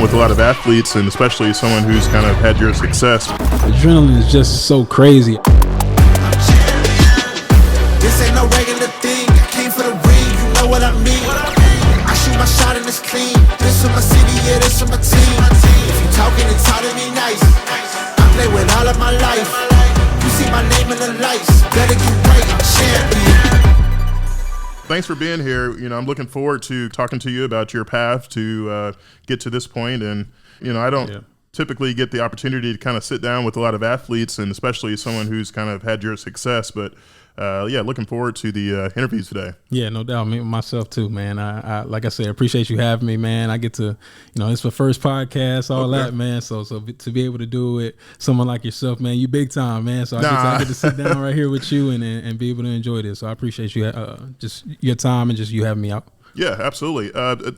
with a lot of athletes, and especially someone who's kind of had your success. Adrenaline is just so crazy. This ain't no regular thing. I came for the ring, you know what I mean. I shoot my shot and it's clean. This is my city, yeah, this is my team. If you talking, it's talk to me nice. I play with all of my life. You see my name in the lights. Better get right, I'm champion. Thanks for being here. You know, I'm looking forward to talking to you about your path to get to this point. And, you know, I don't typically get the opportunity to kind of sit down with a lot of athletes, and especially someone who's kind of had your success. But looking forward to the interviews today. Yeah, no doubt. Me myself too, man. I like I said, appreciate you having me, man. I get to, you know, it's my first podcast, all that, man. So to be able to do it, someone like yourself, man, you big time, man. So I get to sit down right here with you and be able to enjoy this. So I appreciate you, just your time and just you having me out. Yeah, absolutely.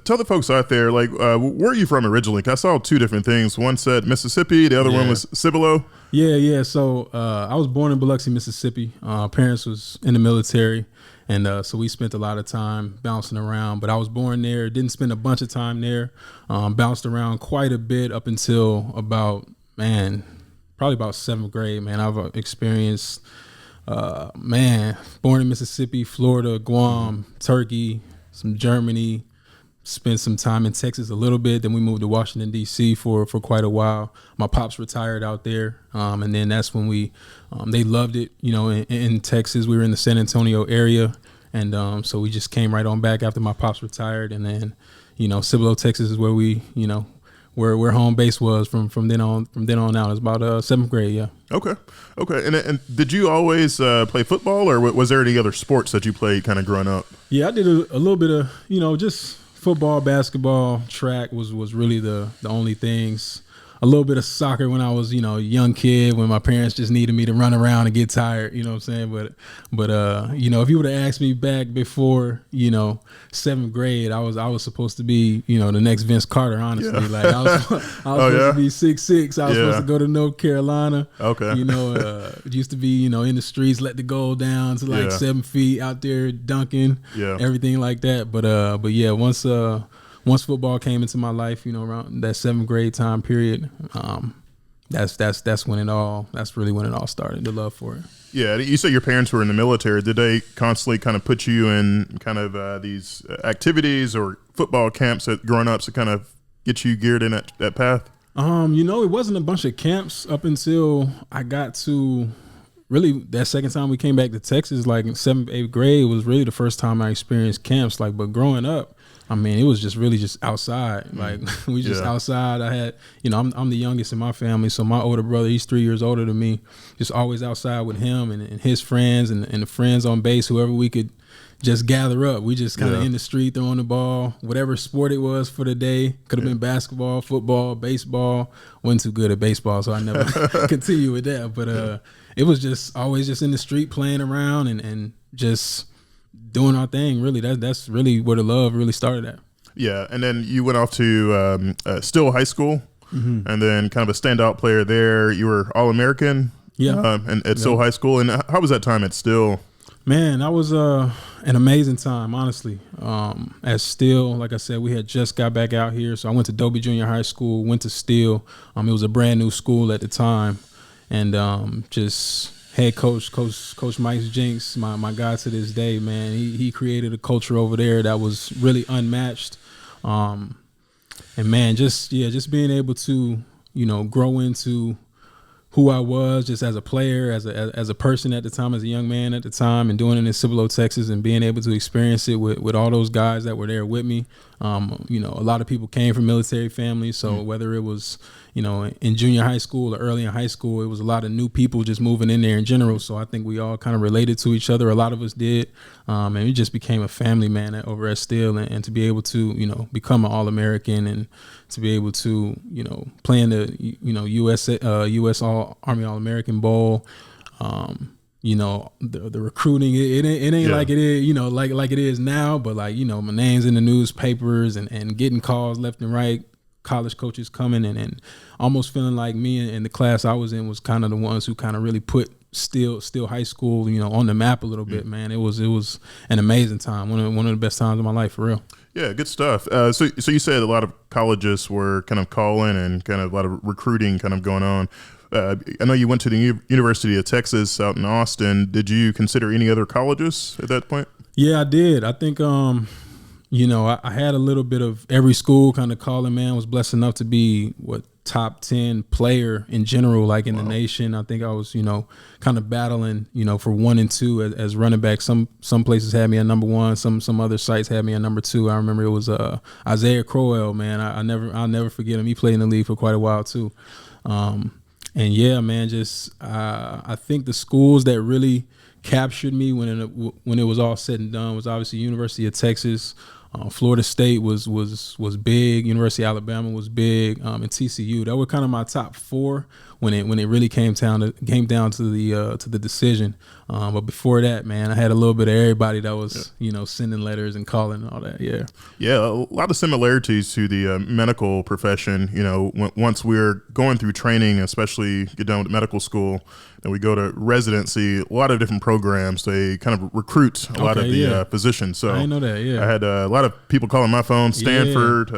Tell the folks out there, like, where are you from originally? 'Cause I saw two different things. One said Mississippi, the other one was Cibolo. Yeah. So I was born in Biloxi, Mississippi. Parents was in the military, and so we spent a lot of time bouncing around. But I was born there, didn't spend a bunch of time there. Bounced around quite a bit up until probably about 7th grade, man. I've experienced, born in Mississippi, Florida, Guam, Turkey, some Germany, spent some time in Texas a little bit. Then we moved to Washington, D.C. for quite a while. My pops retired out there. And then that's when they loved it, you know, in Texas. We were in the San Antonio area. And so we just came right on back after my pops retired. And then, you know, Cibolo, Texas is where we, you know, where home base was from then on out. It was about 7th grade, yeah. Okay. And did you always play football, or was there any other sports that you played kind of growing up? Yeah, I did a little bit of, you know, just football, basketball, track was really the only things. A little bit of soccer when I was, you know, a young kid, when my parents just needed me to run around and get tired, you know what I'm saying? But you know, if you would have asked me back before, you know, 7th grade, I was supposed to be, you know, the next Vince Carter, honestly. Yeah. Like I was supposed to be 6'6". I was supposed to go to North Carolina. Okay. You know, it used to be, you know, in the streets, let the goal down to like 7 feet out there dunking, everything like that. But yeah, once football came into my life, you know, around that 7th grade time period, that's when that's really when it all started, the love for it. Yeah, you say your parents were in the military. Did they constantly kind of put you in kind of these activities or football camps growing up to kind of get you geared in that path? You know, it wasn't a bunch of camps up until I got to really that second time we came back to Texas, like in 7th, 8th grade was really the first time I experienced camps. Like, but growing up, I mean, it was just really just outside. Like we just outside. I had, you know, I'm the youngest in my family, so my older brother, he's 3 years older than me. Just always outside with him and his friends and the friends on base, whoever we could just gather up. We just kind of in the street throwing the ball, whatever sport it was for the day. Could have been basketball, football, baseball. Wasn't too good at baseball, so I never continue with that. But it was just always just in the street playing around and just doing our thing. Really, that's really where the love really started at. Yeah, and then you went off to Still High School, and then kind of a standout player there. You were All-American, and at Still High School. And how was that time at Still? Man, that was an amazing time, honestly. At Still, like I said, we had just got back out here, so I went to Dobie Junior High School, went to Still. It was a brand new school at the time, and just head coach Mike Jinks, my guy to this day, man. He created a culture over there that was really unmatched. And man, just being able to, you know, grow into who I was just as a player, as a person at the time, as a young man at the time, and doing it in Cibolo, Texas, and being able to experience it with all those guys that were there with me. You know, a lot of people came from military families, so whether it was, you know, in junior high school or early in high school, it was a lot of new people just moving in there in general. So I think we all kind of related to each other. A lot of us did. And we just became a family, man, over at Still. And to be able to, you know, become an All-American and to be able to, you know, play in the, you know, U.S. Army All-American Bowl, you know, the recruiting, it ain't like it is, you know, like it is now, but like, you know, my name's in the newspapers and getting calls left and right, college coaches coming and almost feeling like me and the class I was in was kind of the ones who kind of really put still high school, on the map a little bit, man. It was an amazing time. One of the best times of my life, for real. Yeah, good stuff. So you said a lot of colleges were kind of calling and kind of a lot of recruiting kind of going on. I know you went to the University of Texas out in Austin. Did you consider any other colleges at that point? Yeah, I did. I think, I had a little bit of every school kind of calling, man. Was blessed enough to be top 10 player in general, like in the nation. I think I was, kind of battling, for 1 and 2 as running back. Some places had me at number 1. Some other sites had me at number 2. I remember it was Isaiah Crowell, man. I'll never forget him. He played in the league for quite a while too. And yeah, man, just I think the schools that really captured me when it was all said and done was obviously University of Texas. Florida State was big. University of Alabama was big, and TCU. That were kind of my top 4 when it really came down to the decision. But before that, man, I had a little bit of everybody that was sending letters and calling and all that. Yeah, a lot of similarities to the medical profession. Once we're going through training, especially get done with medical school, and we go to residency, a lot of different programs. They kind of recruit a lot of the physicians. So I didn't know that. Yeah, I had a lot of people calling my phone. Stanford,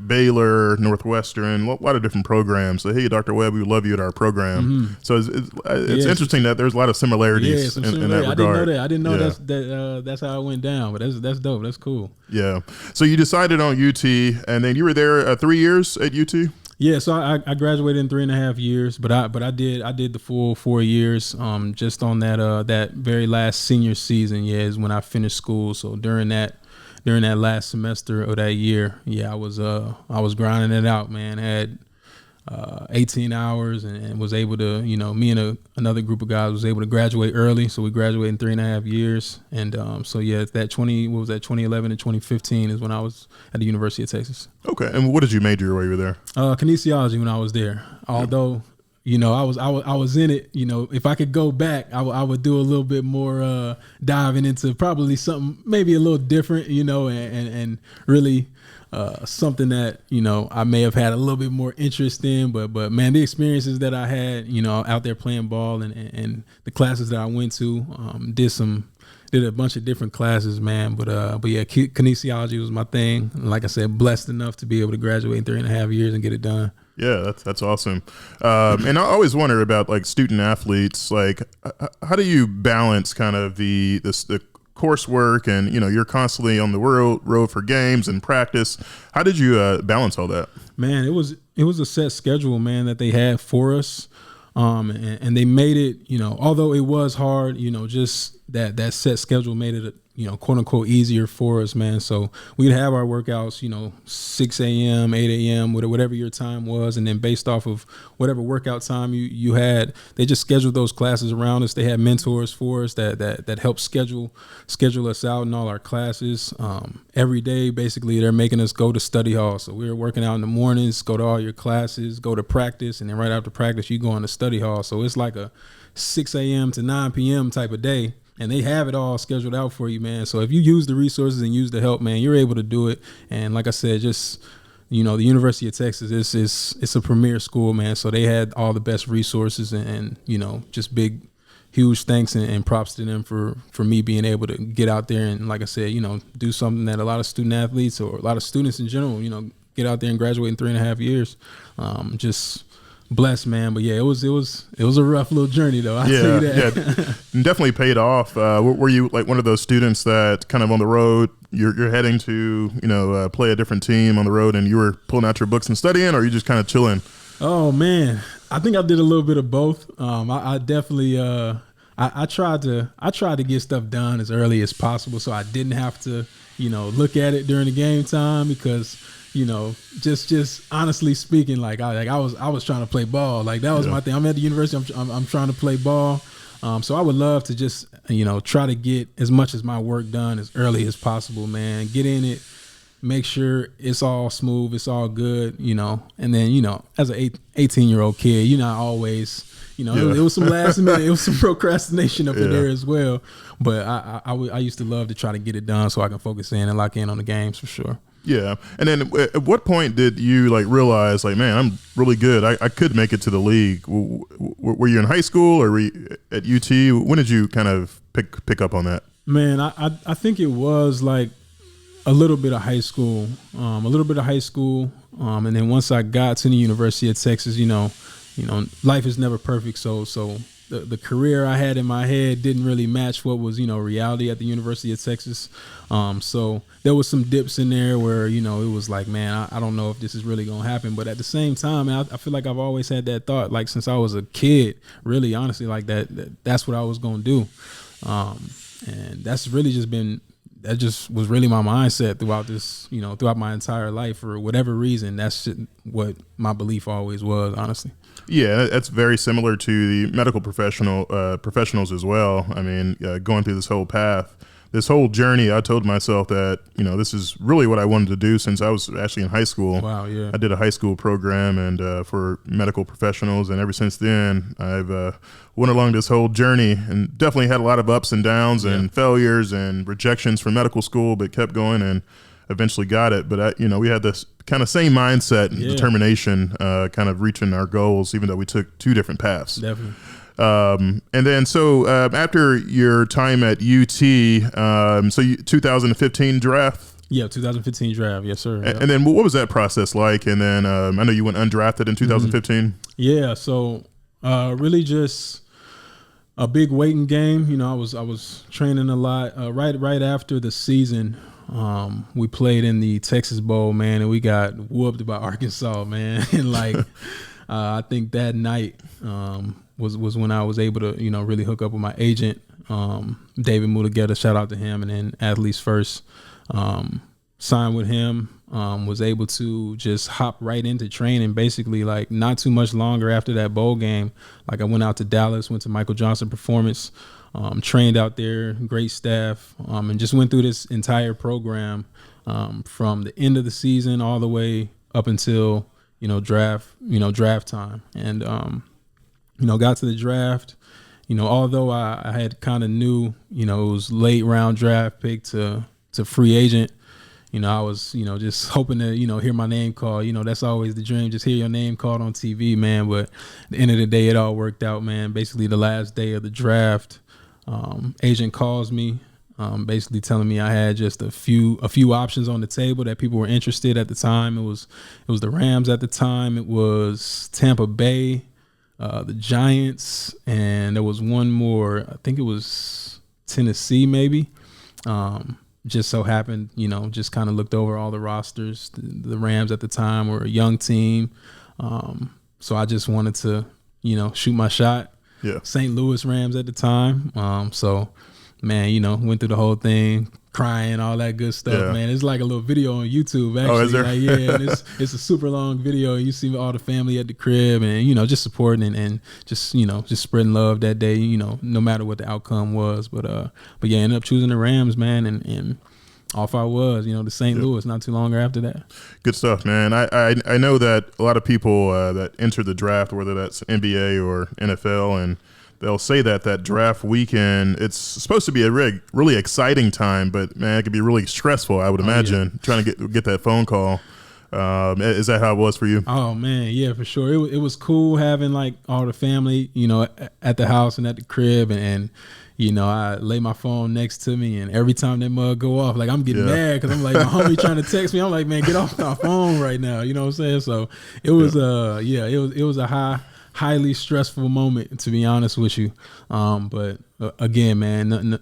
Baylor, Northwestern, a lot of different programs. So, hey, Dr. Webb, we would love you at our program. Mm-hmm. So it's interesting that there's a lot of similarities in that regard. I didn't know that's how it went down. But that's dope. That's cool. Yeah. So you decided on UT, and then you were there 3 years at UT. Yeah, so I graduated in 3.5 years, but I did the full 4 years. Just on that very last senior season, is when I finished school. So during that last semester of that year, I was grinding it out, man. I had 18 hours and was able to, me and another group of guys was able to graduate early. So we graduated in 3.5 years. And that 2011 and 2015 is when I was at the University of Texas. Okay. And what did you major while you were there? Kinesiology when I was there. Although, I was in it, if I could go back, I would do a little bit more diving into probably something maybe a little different, and really something that, I may have had a little bit more interest in, but man, the experiences that I had, out there playing ball and the classes that I went to, did a bunch of different classes, man. But yeah, kinesiology was my thing. And like I said, blessed enough to be able to graduate in 3.5 years and get it done. Yeah, that's awesome. And I always wonder about like student athletes, like how do you balance kind of the coursework and, you're constantly on the road for games and practice. How did you balance all that? Man, it was a set schedule, man, that they had for us. And they made it, although it was hard, just that set schedule made it, quote unquote easier for us, man. So we'd have our workouts, 6 a.m., 8 a.m., whatever your time was. And then based off of whatever workout time you had, they just scheduled those classes around us. They had mentors for us that helped schedule us out in all our classes. Every day, basically, they're making us go to study hall. So we were working out in the mornings, go to all your classes, go to practice. And then right after practice, you go on to study hall. So it's like a 6 a.m. to 9 p.m. type of day. And they have it all scheduled out for you, man. So if you use the resources and use the help, man, you're able to do it. And like I said, just, the University of Texas, it's a premier school, man. So they had all the best resources and just big, huge thanks and props to them for me being able to get out there and, like I said, do something that a lot of student athletes or a lot of students in general, get out there and graduate in 3.5 years. Just blessed, man. But yeah, it was a rough little journey though. I'll tell you that. Yeah, definitely paid off. Were you like one of those students that kind of on the road, you're heading to, play a different team on the road and you were pulling out your books and studying, or are you just kind of chilling? Oh man, I think I did a little bit of both. I definitely, I tried to get stuff done as early as possible so I didn't have to, look at it during the game time because, just honestly speaking, like I was trying to play ball. Like that was my thing. I'm at the university. I'm trying to play ball. So I would love to just, try to get as much as my work done as early as possible, man. Get in it, make sure it's all smooth, it's all good, and then, as an 18-year-old kid, you're not always, it was some last minute, it was some procrastination up in there as well. But I used to love to try to get it done so I can focus in and lock in on the games for sure. Yeah. And then at what point did you like realize like, man, I'm really good. I could make it to the league. Were you in high school or were you at UT? When did you kind of pick up on that? Man, I think it was like a little bit of high school, and then once I got to the University of Texas, you know, life is never perfect. So the career I had in my head didn't really match what was, reality at the University of Texas. So there was some dips in there where, it was like, man, I don't know if this is really going to happen. But at the same time, I feel like I've always had that thought, like since I was a kid, really, honestly, like that's what I was going to do. And that's really that just was really my mindset throughout this, throughout my entire life. For whatever reason, that's what my belief always was, honestly. Yeah, that's very similar to the medical professionals as well. I mean, going through this whole path, this whole journey, I told myself that, this is really what I wanted to do since I was actually in high school. Wow, yeah. I did a high school program and for medical professionals, and ever since then, I've went along this whole journey and definitely had a lot of ups and downs and failures and rejections from medical school, but kept going and eventually got it. But we had this kind of same mindset and determination, kind of reaching our goals, even though we took two different paths. Definitely. And then after your time at UT, 2015 draft. Yeah, 2015 draft. Yes, sir. And then what was that process like? And then I know you went undrafted in 2015. Yeah. So really just a big waiting game. I was training a lot. Right after the season, we played in the Texas Bowl, man, and we got whooped by Arkansas, man. And like, I think that night was when I was able to, really hook up with my agent, David Mutageta, shout out to him, and then Athletes First, signed with him, was able to just hop right into training, basically like not too much longer after that bowl game. Like I went out to Dallas, went to Michael Johnson Performance, trained out there, great staff, and just went through this entire program from the end of the season all the way up until, draft time. And, got to the draft, although I had kind of knew, it was late round draft pick to free agent, I was, just hoping to, hear my name called. That's always the dream, just hear your name called on TV, man. But at the end of the day, it all worked out, man. Basically, the last day of the draft, agent calls me, basically telling me I had just a few options on the table that people were interested at the time. It was the Rams at the time. It was Tampa Bay, the Giants, and there was one more. I think it was Tennessee, maybe. Just so happened, just kind of looked over all the rosters. The Rams at the time were a young team. So I just wanted to, shoot my shot. Yeah. St. Louis Rams at the time. So, man, went through the whole thing, crying, all that good stuff, man. It's like a little video on YouTube, actually. Oh, is there? Like, yeah, and it's a super long video. And you see all the family at the crib and, just supporting and just, just spreading love that day, no matter what the outcome was. But yeah, ended up choosing the Rams, man, and off I was, to St. Louis not too long after that. Good stuff, man. I know that a lot of people that enter the draft, whether that's NBA or NFL, and they'll say that draft weekend, it's supposed to be a really exciting time, but man, it could be really stressful, I would imagine, trying to get that phone call. Is that how it was for you? Oh man, yeah, for sure. It was cool having like all the family, at the house and at the crib, and I lay my phone next to me, and every time that mug go off, like I'm getting mad because I'm like, my homie trying to text me. I'm like, man, get off my phone right now. You know what I'm saying? So it was it was a highly stressful moment, to be honest with you. But again, man,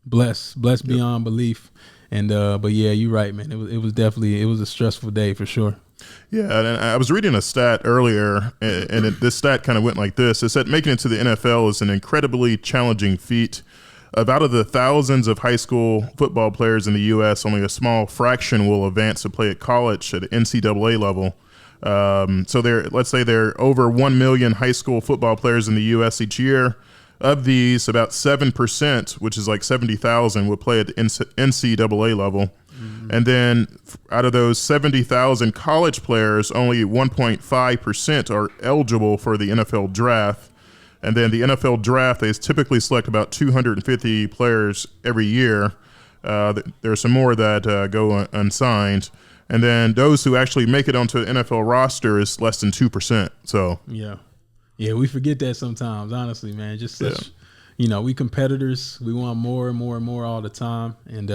blessed beyond belief. And but yeah, you're right, man. It was definitely a stressful day for sure. Yeah, and I was reading a stat earlier, and this stat kind of went like this. It said making it to the NFL is an incredibly challenging feat. Out of the thousands of high school football players in the U.S., only a small fraction will advance to play at college at NCAA level. So let's say there are over 1 million high school football players in the U.S. each year. Of these, about 7%, which is like 70,000, will play at the NCAA level. Mm-hmm. And then out of those 70,000 college players, only 1.5% are eligible for the NFL draft. And then the NFL draft, they typically select about 250 players every year. There are some more that go unsigned. And then those who actually make it onto the NFL roster is less than 2%. So yeah, we forget that sometimes. Honestly, man, just such, we competitors. We want more and more and more all the time. And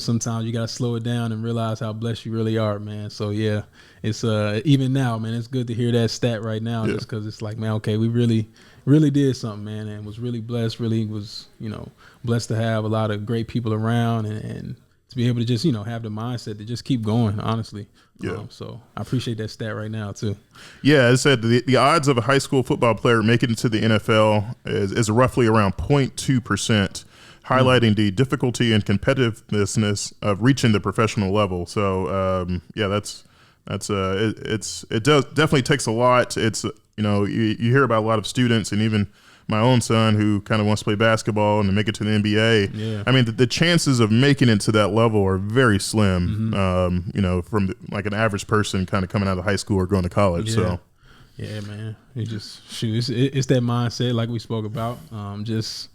sometimes you gotta slow it down and realize how blessed you really are, man. So yeah, it's even now, man. It's good to hear that stat right now, just because it's like, man, okay, we really did something, man, and was really blessed. Really was blessed to have a lot of great people around and to be able to just, have the mindset to just keep going, honestly. Yeah. So I appreciate that stat right now, too. Yeah, as I said, the odds of a high school football player making it to the NFL is roughly around 0.2%, highlighting the difficulty and competitiveness of reaching the professional level. So, it does definitely takes a lot. It's, you hear about a lot of students and even my own son who kind of wants to play basketball and to make it to the NBA. Yeah. I mean, the chances of making it to that level are very slim, from like an average person kind of coming out of high school or going to college. Yeah. So, yeah, man, it's that mindset like we spoke about. Just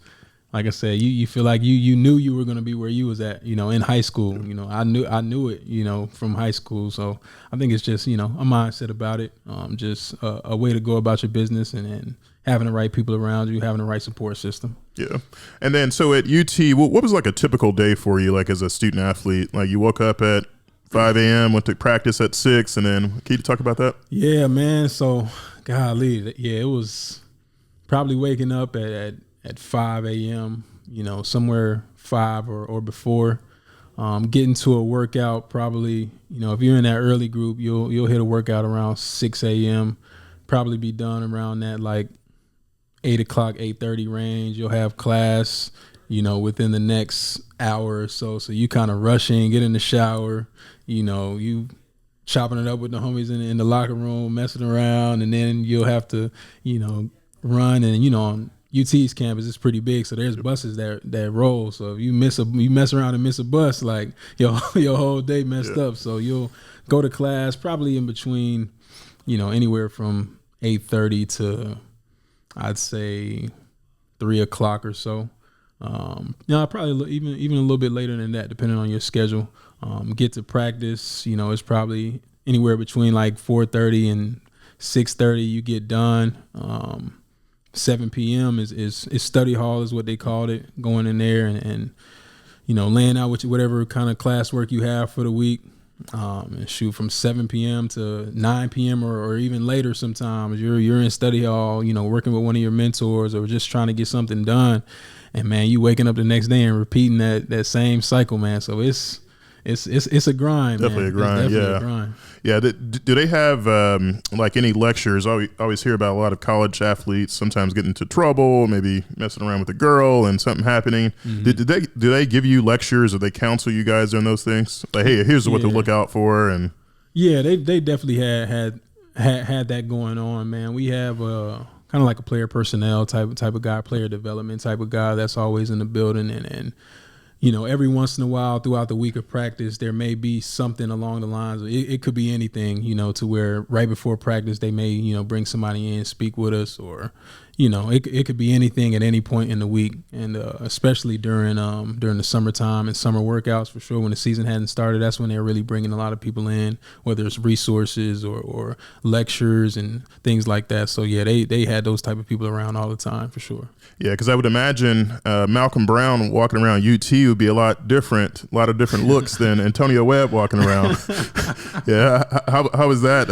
like I said, you feel like you knew you were going to be where you was at, in high school. I knew it, from high school. So I think it's just, a mindset about it. Just a way to go about your business and having the right people around you, having the right support system. Yeah. And then, so at UT, what was like a typical day for you, like as a student athlete? Like you woke up at 5 a.m., went to practice at 6, and then can you talk about that? Yeah, man. So, golly, it was probably waking up at 5 a.m., somewhere 5 or before, getting to a workout probably, if you're in that early group, you'll hit a workout around 6 a.m., probably be done around that like 8 o'clock, 8:30 range. You'll have class, within the next hour or so. So you kind of rush in, get in the shower, you chopping it up with the homies in the locker room, messing around, and then you'll have to, run. And, on UT's campus, it's pretty big, so there's buses that roll. So if you mess around and miss a bus, like your whole day messed up. So you'll go to class probably in between, anywhere from 8:30 to I'd say 3 o'clock or so. Probably even a little bit later than that, depending on your schedule. Get to practice, it's probably anywhere between like 4:30 and 6:30 you get done. 7 p.m. is study hall is what they called it, going in there and laying out whatever kind of classwork you have for the week. And shoot from 7 p.m. to 9 p.m. or even later sometimes. You're in study hall, working with one of your mentors or just trying to get something done. And, man, you waking up the next day and repeating that same cycle, man. So it's a grind, definitely man. A grind. Yeah. Do they have like any lectures? I always hear about a lot of college athletes sometimes getting into trouble, maybe messing around with a girl and something happening. Mm-hmm. Do they give you lectures or they counsel you guys on those things? Like, hey, here's what to look out for. And yeah, they definitely had that going on, man. We have kind of like a player personnel type of guy, player development type of guy that's always in the building and every once in a while throughout the week of practice, there may be something along the lines. It could be anything, to where right before practice, they may, bring somebody in, speak with us, or, it could be anything at any point in the week. And especially during the summertime and summer workouts, for sure, when the season hadn't started, that's when they're really bringing a lot of people in, whether it's resources or lectures and things like that. So, yeah, they had those type of people around all the time, for sure. Yeah, because I would imagine Malcom Brown walking around UT would be a lot of different looks than Antonio Webb walking around. Yeah, how was that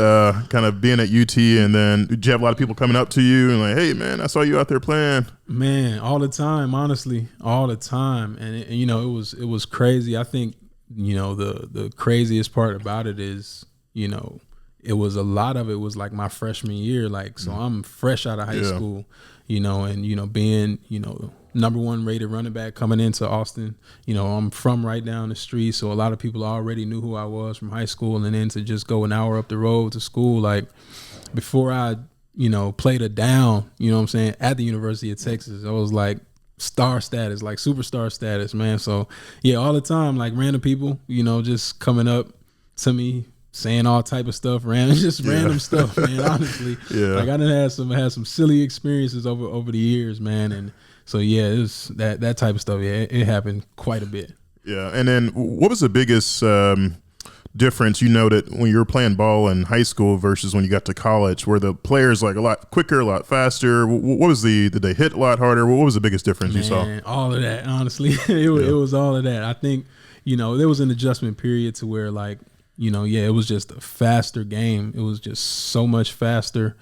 kind of being at UT, and then did you have a lot of people coming up to you and like, hey, man, I saw you out there playing? Man, all the time, honestly, all the time. And it was crazy. I think, the craziest part about it is, it was a lot of it was like my freshman year. Like, so I'm fresh out of high school, and, being, number 1 rated running back coming into Austin. I'm from right down the street. So a lot of people already knew who I was from high school, and then to just go an hour up the road to school, like before I, played a down, at the University of Texas, I was like star status, like superstar status, man. So yeah, all the time, like random people, just coming up to me, saying all type of stuff, random stuff, man. Honestly, like I done had some silly experiences over the years, man. And so yeah, it was that type of stuff. Yeah, it happened quite a bit. Yeah. And then what was the biggest difference you noted when you were playing ball in high school versus when you got to college? Were the players like a lot quicker, a lot faster? What was did they hit a lot harder? What was the biggest difference you saw? All of that, honestly. It was all of that. I think, there was an adjustment period to where it was just a faster game. It was just so much faster.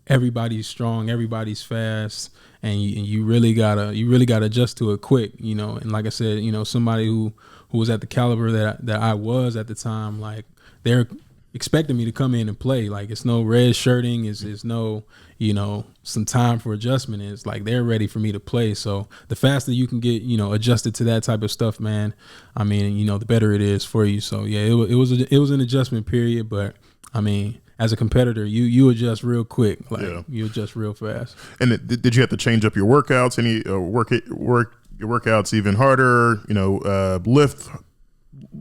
Everybody's strong, everybody's fast, and you really gotta adjust to it quick, And like I said, somebody who was at the caliber that I was at the time, like they're expecting me to come in and play. Like it's no red shirting, it's no some time for adjustment. It's like they're ready for me to play. So the faster you can get adjusted to that type of stuff, man, I mean the better it is for you. So yeah, it was an adjustment period, but I mean, as a competitor, you adjust real quick. You adjust real fast. And did you have to change up your workouts? Any work your workouts even harder? Lift a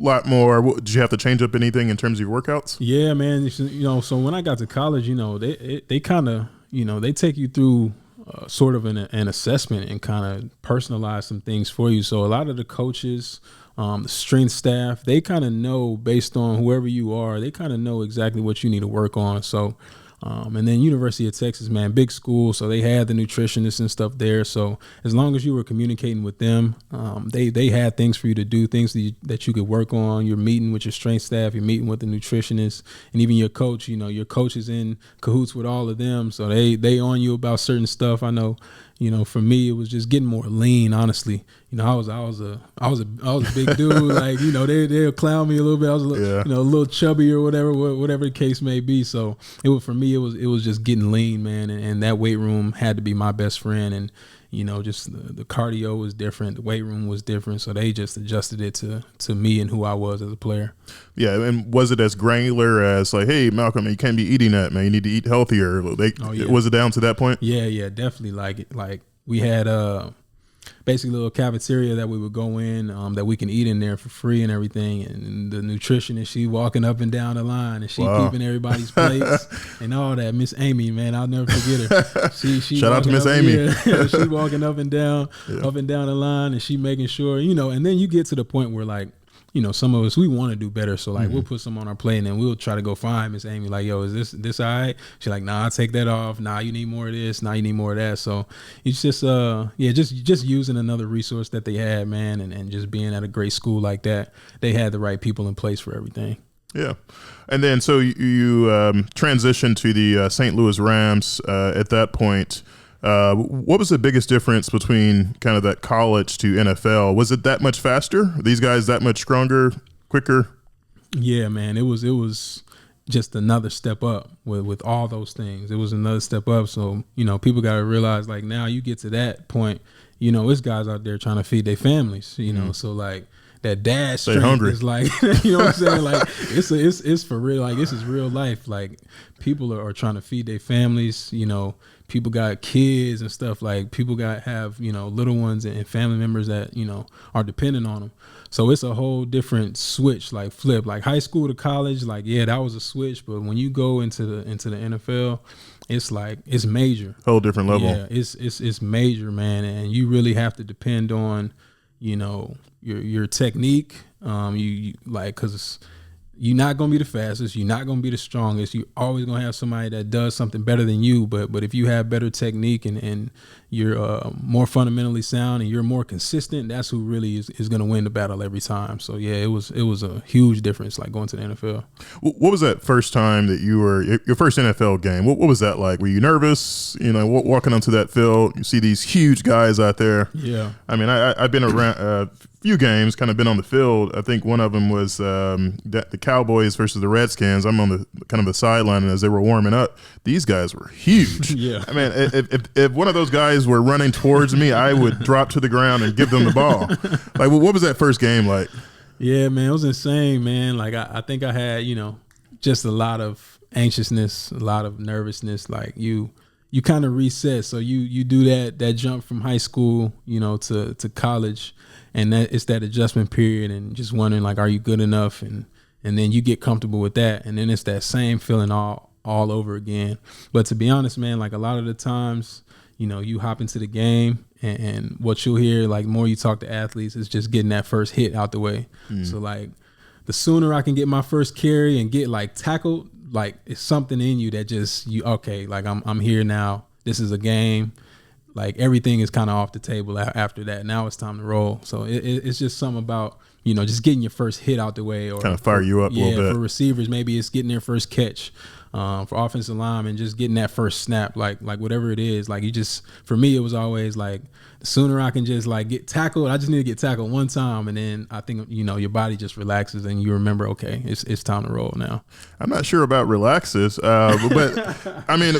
lot more. Did you have to change up anything in terms of your workouts? Yeah, man. So when I got to college, they kind of they take you through sort of an assessment and kind of personalize some things for you. So a lot of the coaches, the strength staff, they kind of know based on whoever you are, they kind of know exactly what you need to work on. So, and then University of Texas, man, big school. So they had the nutritionists and stuff there. So as long as you were communicating with them, they had things for you to do, things that you could work on. You're meeting with your strength staff, you're meeting with the nutritionist, and even your coach. Your coach is in cahoots with all of them. So they on you about certain stuff. I know. For me, it was just getting more lean. Honestly, I was a big dude. Like, they'll clown me a little bit. I was a little chubby or whatever the case may be. So for me, it was just getting lean, man. And that weight room had to be my best friend. And just the cardio was different. The weight room was different. So they just adjusted it to me and who I was as a player. Yeah. And was it as granular as like, hey, Malcom, you can't be eating that, man. You need to eat healthier. Was it down to that point? Yeah, definitely. Like we had basically a little cafeteria that we would go in that we can eat in there for free and everything. And the nutritionist, she walking up and down the line and she keeping everybody's plates and all that. Miss Amy, man, I'll never forget her. She shout out to Miss Amy. Yeah, she walking up and down the line and she making sure, and then you get to the point where like, some of us, we want to do better. So like we'll put some on our plate and then we'll try to go find Miss Amy. Like, yo, is this all right? She's like, nah, I'll take that off. Nah, you need more of this. Nah, you need more of that. So it's just, just using another resource that they had, man. And just being at a great school like that, they had the right people in place for everything. Yeah. And then, so you transitioned to the St. Louis Rams at that point. What was the biggest difference between kind of that college to NFL? Was it that much faster? Are these guys that much stronger, quicker? Yeah, man, it was just another step up with all those things. It was another step up. So, people got to realize like now you get to that point, it's guys out there trying to feed their families, so like that dad strength is like, you know what I'm saying? Like it's for real. Like this is real life. Like people are trying to feed their families, people got kids and stuff. Like people have little ones and family members that are dependent on them. So it's a whole different switch, like flip, like high school to college. Like that was a switch, but when you go into the NFL, it's like it's major, whole different level. Yeah, it's major, man, and you really have to depend on your technique. You like because you're not going to be the fastest. You're not going to be the strongest. You're always going to have somebody that does something better than you. But if you have better technique and you're more fundamentally sound and you're more consistent, that's who really is going to win the battle every time. So, yeah, it was a huge difference, like going to the NFL. What was that first time that you were – your first NFL game? What was that like? Were you nervous, walking onto that field? You see these huge guys out there. Yeah. I mean, I've been around few games, kind of been on the field. I think one of them was the Cowboys versus the Redskins. I'm on the kind of the sideline, and as they were warming up, these guys were huge. Yeah. I mean, if one of those guys were running towards me, I would drop to the ground and give them the ball. Like, what was that first game like? Yeah, man, it was insane, man. Like, I think I had, just a lot of anxiousness, a lot of nervousness. Like, you kind of reset. So you do that jump from high school, to college. And it's that adjustment period and just wondering, like, are you good enough? And then you get comfortable with that. And then it's that same feeling all over again. But to be honest, man, like a lot of the times, you hop into the game And what you'll hear, like, more you talk to athletes, is just getting that first hit out the way. So, like, the sooner I can get my first carry and get, like, tackled, like, it's something in you that just, okay, like, I'm here now. This is a game. Like, everything is kind of off the table after that. Now it's time to roll. So it's just something about, just getting your first hit out the way, or kind of fire you up a little bit. For receivers, maybe it's getting their first catch. For offensive linemen, just getting that first snap, like whatever it is. Like, for me, it was always like, the sooner I can just, like, get tackled, I just need to get tackled one time, and then I think, your body just relaxes and you remember, okay, it's time to roll now. I'm not sure about relaxes, but I mean,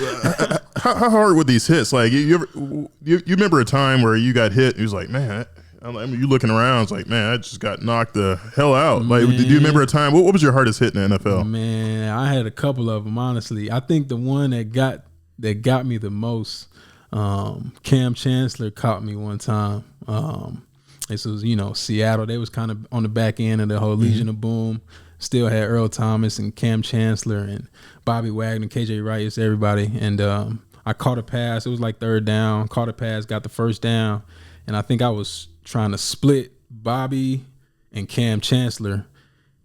how hard were these hits? Like, you remember a time where you got hit and you was like, man, you looking around, it's like, man, I just got knocked the hell out. Like, did you remember a time? What was your hardest hit in the NFL? Man, I had a couple of them, honestly. I think the one that got me the most, Cam Chancellor caught me one time. This was, Seattle. They was kind of on the back end of the whole Legion of Boom. Still had Earl Thomas and Cam Chancellor and Bobby Wagner, KJ Wright, it's everybody. And I caught a pass. It was like third down. Caught a pass, got the first down. And I think I was trying to split Bobby and Cam Chancellor.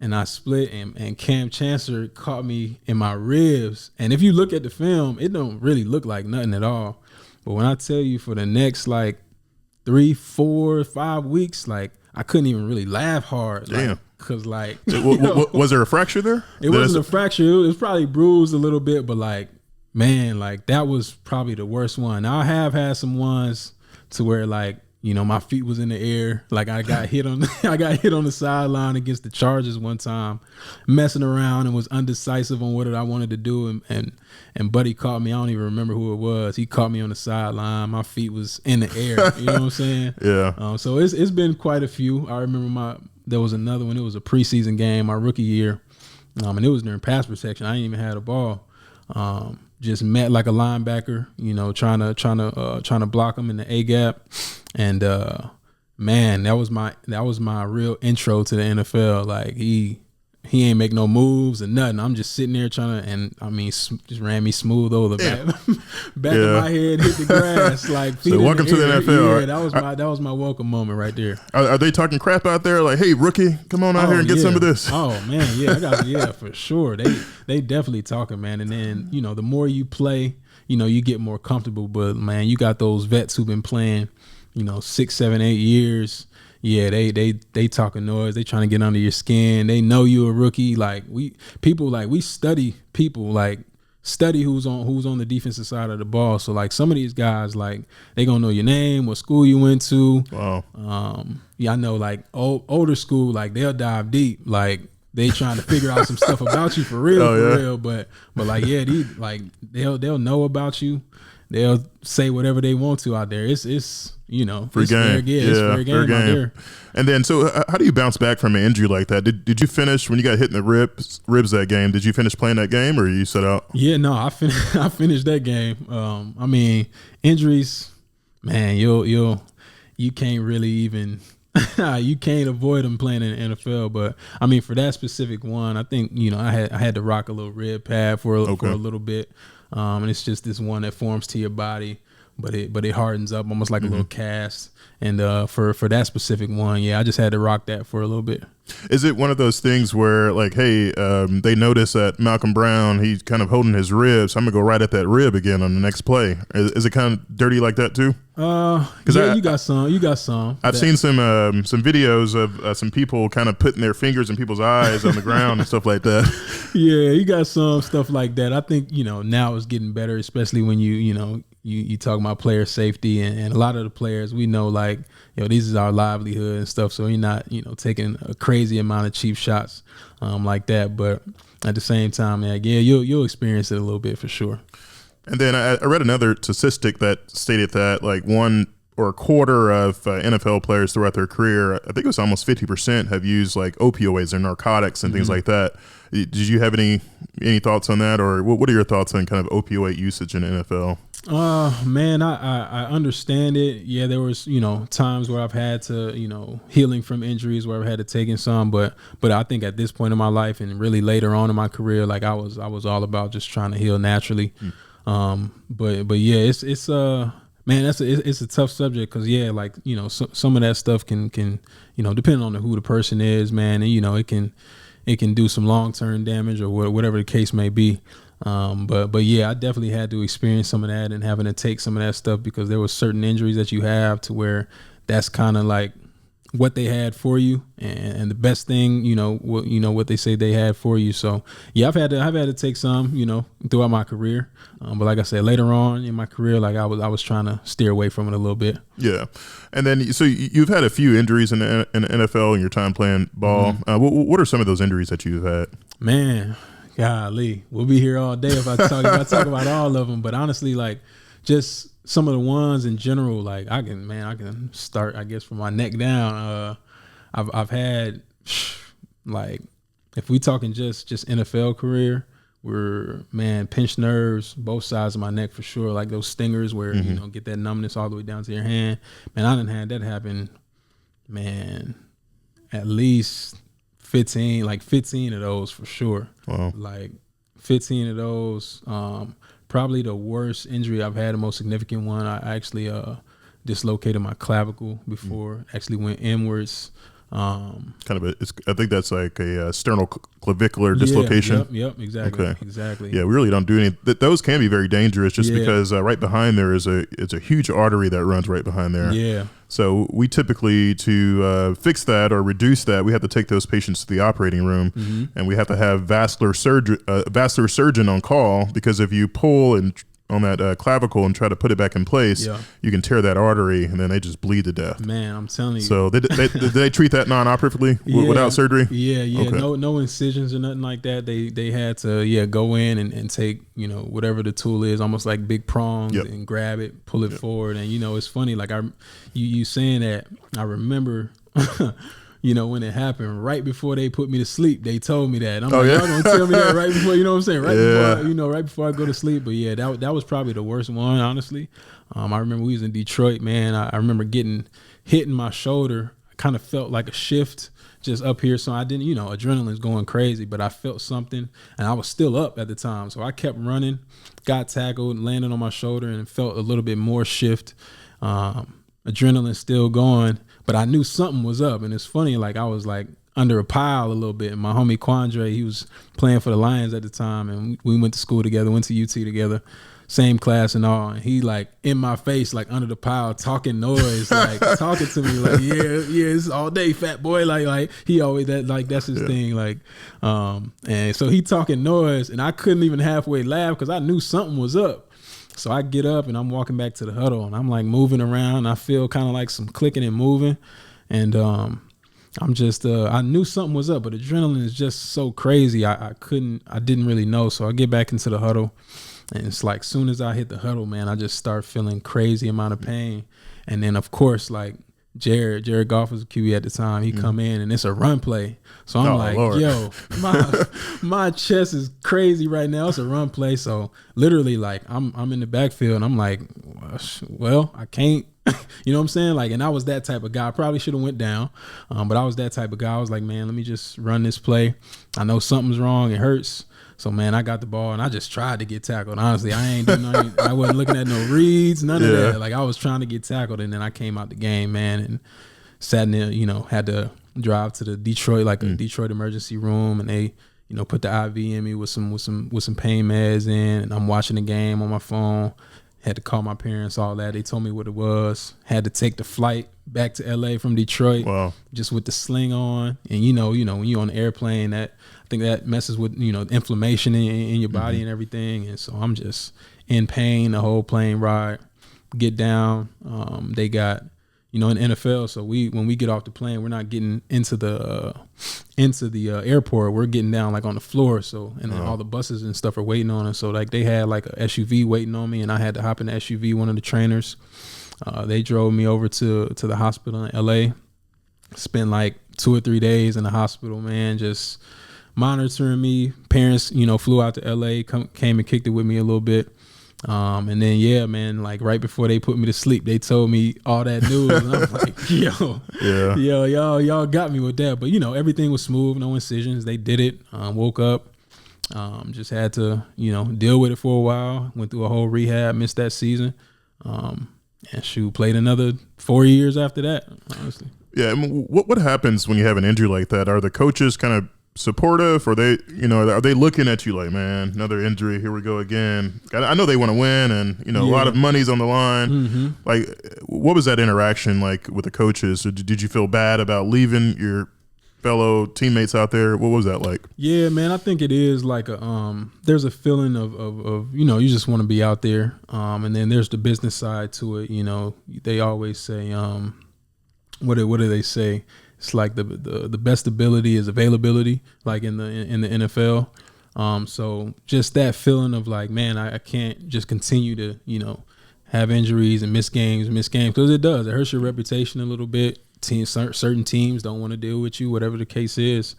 And I split, and Cam Chancellor caught me in my ribs. And if you look at the film, it don't really look like nothing at all. But when I tell you, for the next, like, 3, 4, 5 weeks, like, I couldn't even really laugh hard. Damn. Like, cause, like, was there a fracture there? It wasn't a fracture. It was probably bruised a little bit, but, like, man, like, that was probably the worst one. Now, I have had some ones to where, like, my feet was in the air. Like, I got hit on the sideline against the Chargers one time, messing around, and was undecisive on what I wanted to do. And Buddy caught me. I don't even remember who it was. He caught me on the sideline. My feet was in the air. You know what I'm saying? Yeah. So it's been quite a few. I remember there was another one. It was a preseason game, my rookie year, and it was during pass protection. I didn't even have the ball. Just met like a linebacker, trying to block him in the A gap, and man, that was my real intro to the NFL. Like, he ain't make no moves and nothing. I'm just sitting there just ran me smooth over the back of my head, hit the grass. Like, so welcome to the NFL. Yeah, that was my welcome moment right there. Are they talking crap out there? Like, hey, rookie, come on out here and get some of this. Oh man, yeah, for sure. They definitely talking, man. And then, the more you play, you get more comfortable. But man, you got those vets who've been playing, 6, 7, 8 years. Yeah, they talking noise. They trying to get under your skin. They know you a rookie. Like, we study people, like, study who's on the defensive side of the ball. So, like, some of these guys, like, they gonna know your name, what school you went to. Wow. Yeah, I know, like, older school, like, they'll dive deep. Like, they trying to figure out some stuff about you for real, But like, yeah, they'll know about you. They'll say whatever they want to out there. It's free game. It's fair game out there. And then, so how do you bounce back from an injury like that? Did you finish when you got hit in the ribs that game? Did you finish playing that game, or you set out? Yeah, no, I finished that game. I mean, injuries, man, you can't really even you can't avoid them playing in the NFL. But I mean, for that specific one, I think I had to rock a little rib pad for a little bit. And it's just this one that forms to your body, but it hardens up almost like a little cast. And for that specific one, yeah, I just had to rock that for a little bit. Is it one of those things where, like, hey, they notice that Malcom Brown, he's kind of holding his ribs, so I'm gonna go right at that rib again on the next play? Is it kind of dirty like that too? Yeah, you got some. I've seen some videos of some people kind of putting their fingers in people's eyes on the ground and stuff like that. Yeah, you got some stuff like that. I think now it's getting better, especially when you talk about player safety, and a lot of the players, we know, like, this is our livelihood and stuff. So you're not taking a crazy amount of cheap shots like that. But at the same time, yeah, you'll experience it a little bit for sure. And then I read another statistic that stated that, like, 1 or a quarter of NFL players throughout their career, I think it was almost 50%, have used, like, opioids or narcotics and things like that. Did you have any thoughts on that, or what are your thoughts on kind of opioid usage in the NFL? Man, I understand it. Yeah, there was, times where I've had to, healing from injuries where I've had to take in some, but I think at this point in my life and really later on in my career, like, I was all about just trying to heal naturally. But yeah, it's Man, it's a tough subject because like some of that stuff can depending on who the person is, man, and it can do some long term damage or whatever the case may be. But yeah, I definitely had to experience some of that and having to take some of that stuff because there was certain injuries that you have to where that's kind of like what they had for you and the best thing, what they say they had for you. So yeah, I've had to take some, throughout my career. But like I said, later on in my career, like I was trying to steer away from it a little bit. Yeah. And then, so you've had a few injuries in the NFL in your time playing ball. Mm-hmm. What are some of those injuries that you've had? Man, golly, we'll be here all day if I talk about all of them. But honestly, like just some of the ones in general, like I can start, I guess, from my neck down. I've had, like, if we talking just NFL career, pinched nerves, both sides of my neck for sure. Like those stingers where, get that numbness all the way down to your hand. Man, I done had that happen, man, at least 15 of those for sure. Wow. Like 15 of those. Probably the worst injury I've had, the most significant one. I actually dislocated my clavicle before. Actually went inwards. I think that's like a sternoclavicular dislocation. Yep, exactly. Okay. Exactly. Yeah, we really don't do any. Those can be very dangerous just because right behind there it's a huge artery that runs right behind there. Yeah. So we typically, to fix that or reduce that, we have to take those patients to the operating room, and we have to have vascular surgeon on call, because if you pull on that clavicle and try to put it back in place, you can tear that artery, and then they just bleed to death. Man, I'm telling you. So did they treat that non-operatively without surgery? Yeah. Okay. No incisions or nothing like that. They had to go in and take whatever the tool is, almost like big prongs, and grab it, pull it forward. And it's funny, like you saying that, I remember when it happened, right before they put me to sleep, they told me that. And I'm y'all gonna tell me that right before, what I'm saying? Right before I go to sleep. But yeah, that was probably the worst one, honestly. I remember we was in Detroit, man. I remember getting hit in my shoulder. I kind of felt like a shift just up here. So I didn't, adrenaline's going crazy, but I felt something and I was still up at the time. So I kept running, got tackled, landed on my shoulder, and felt a little bit more shift. Adrenaline still going, but I knew something was up. And it's funny, like I was like under a pile a little bit. And my homie Quandre, he was playing for the Lions at the time, and we went to school together, went to UT together, same class and all. And he like in my face, like under the pile, talking noise, like talking to me, like yeah, it's all day, fat boy. Like he always that's his thing. Like, and so he talking noise, and I couldn't even halfway laugh because I knew something was up. So I get up and I'm walking back to the huddle, and I'm like moving around. I feel kind of like some clicking and moving, and I'm just I knew something was up, but adrenaline is just so crazy. I didn't really know. So I get back into the huddle, and it's like soon as I hit the huddle, man, I just start feeling crazy amount of pain. And then of course, like Jared Goff was a QB at the time. He come in and it's a run play. So I'm like, Lord. Yo, my chest is crazy right now. It's a run play. So literally, like I'm in the backfield and I'm like, well, I can't. You know what I'm saying? Like, and I was that type of guy. I probably should have went down, but I was that type of guy. I was like, man, let me just run this play. I know something's wrong. It hurts. So, man, I got the ball, and I just tried to get tackled. Honestly, I wasn't looking at no reads, none of that. Like, I was trying to get tackled, and then I came out the game, man, and sat in there, had to drive to the Detroit, a Detroit emergency room, and they, put the IV in me with some pain meds in, and I'm watching the game on my phone. Had to call my parents, all that. They told me what it was. Had to take the flight back to LA from Detroit, just with the sling on. And when you're on the airplane, I think that messes with inflammation in your body and everything. And so I'm just in pain the whole plane ride. Get down. They got in NFL. So when we get off the plane, we're not getting into the airport. We're getting down like on the floor. So and then all the buses and stuff are waiting on us. So like they had like a SUV waiting on me, and I had to hop in the SUV. One of the trainers, they drove me over to the hospital in LA. Spent like 2 or 3 days in the hospital, man, just monitoring me. Parents, flew out to LA, came and kicked it with me a little bit. And then, yeah, man, like right before they put me to sleep, they told me all that news. And I'm like, y'all got me with that. But, everything was smooth, no incisions. They did it. Woke up, just had to, deal with it for a while. Went through a whole rehab, missed that season. and played another 4 years after that, honestly. Yeah, I mean, what happens when you have an injury like that? Are the coaches kind of supportive, or are they looking at you like, man, another injury, here we go again? I know they want to win, and a lot of money's on the line. Mm-hmm. Like, what was that interaction like with the coaches? Did you feel bad about leaving your fellow teammates out there? What was that like? Yeah, man, I think it is like there's a feeling of you just want to be out there, and then there's the business side to it. They always say what do they say? It's like the best ability is availability, like in the NFL. So just that feeling of like, man, I can't just continue to have injuries and miss games because it does. It hurts your reputation a little bit. Certain teams don't want to deal with you, whatever the case is.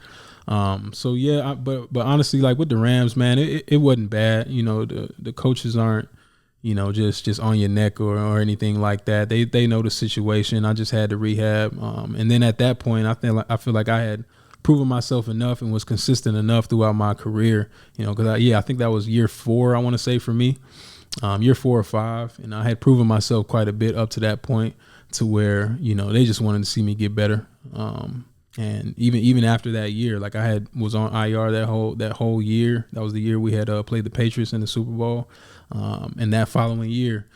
So yeah, but honestly, like with the Rams, man, it wasn't bad. The coaches aren't just on your neck or anything like that. They know the situation. I just had to rehab, and then at that point, I feel like I had proven myself enough and was consistent enough throughout my career. Because I think that was year 4, I want to say, for me, year 4 or 5, and I had proven myself quite a bit up to that point to where they just wanted to see me get better. And even after that year, like I was on IR that whole year. That was the year we had played the Patriots in the Super Bowl. And that following year,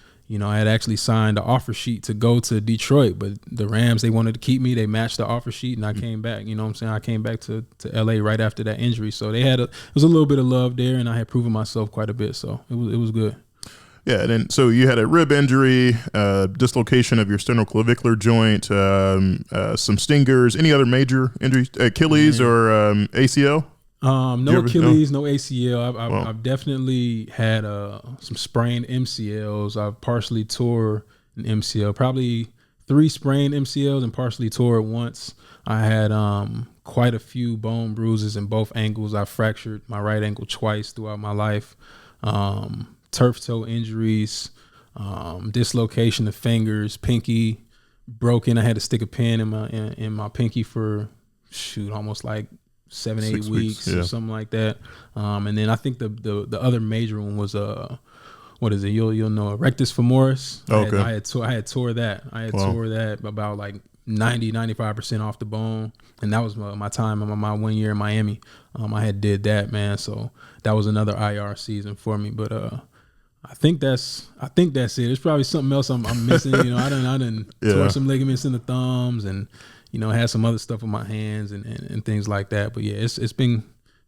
I had actually signed an offer sheet to go to Detroit, but the Rams, they wanted to keep me. They matched the offer sheet, and I came back. You know what I'm saying? I came back to LA right after that injury. So it was a little bit of love there, and I had proven myself quite a bit. So it was good. Yeah, and then so you had a rib injury, dislocation of your sternoclavicular joint, some stingers. Any other major injuries? Achilles or ACL? No Achilles, no ACL. I've definitely had some sprained MCLs. I've partially tore an MCL, probably 3 sprained MCLs and partially tore it once. I had quite a few bone bruises in both ankles. I fractured my right ankle twice throughout my life. Turf toe injuries, dislocation of fingers, pinky broken. I had to stick a pin in my pinky for almost like 7-8 weeks or something like that. And then I think the other major one was what is it? You'll know, rectus femoris. Okay. I had tore that. Tore that about like 90-95% off the bone, and that was my time my 1 year in Miami. I had did that, man. So that was another IR season for me. But I think that's it. There's probably something else I'm missing. I done tore some ligaments in the thumbs, and had some other stuff in my hands and things like that. But yeah, it's been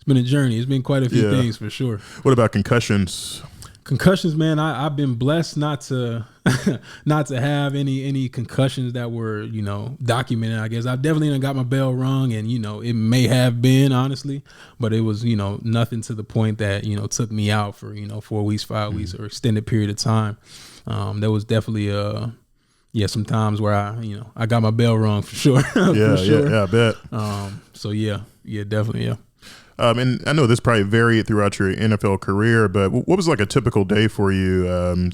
a journey. It's been quite a few things for sure. What about concussions? Concussions, man. I've been blessed not to have any concussions that were documented. I guess I've definitely got my bell rung, and it may have been, honestly, but it was nothing to the point that took me out for 4 weeks, 5 weeks, or extended period of time. There was definitely some times where I got my bell rung for sure. Yeah, I bet. So yeah, definitely, yeah. And I know this probably varied throughout your NFL career, but what was like a typical day for you?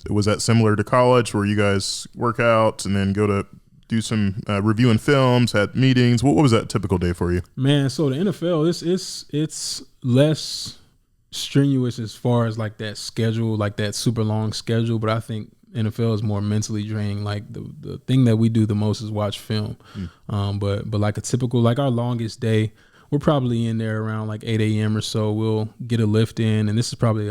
Was that similar to college, where you guys work out and then go to do some reviewing films, had meetings? What was that typical day for you? Man, so the NFL, it's less strenuous as far as like that schedule, like that super long schedule, but I think NFL is more mentally draining. Like the thing that we do the most is watch film. But like a typical, like our longest day, we're probably in there around like 8 a.m. or so. We'll get a lift in, and this is probably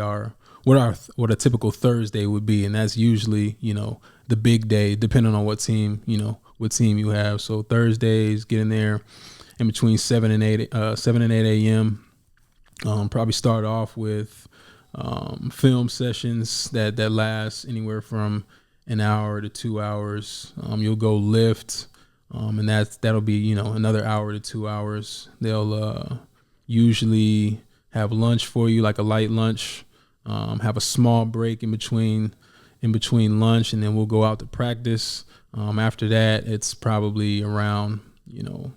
what a typical Thursday would be, and that's usually the big day, depending on what team you have. So Thursdays, get in there in between 7 and 8 a.m. Probably start off with film sessions that last anywhere from an hour to 2 hours. You'll go lift. And that'll be, another hour to 2 hours. They'll usually have lunch for you, like a light lunch, have a small break in between lunch, and then we'll go out to practice. After that, it's probably around,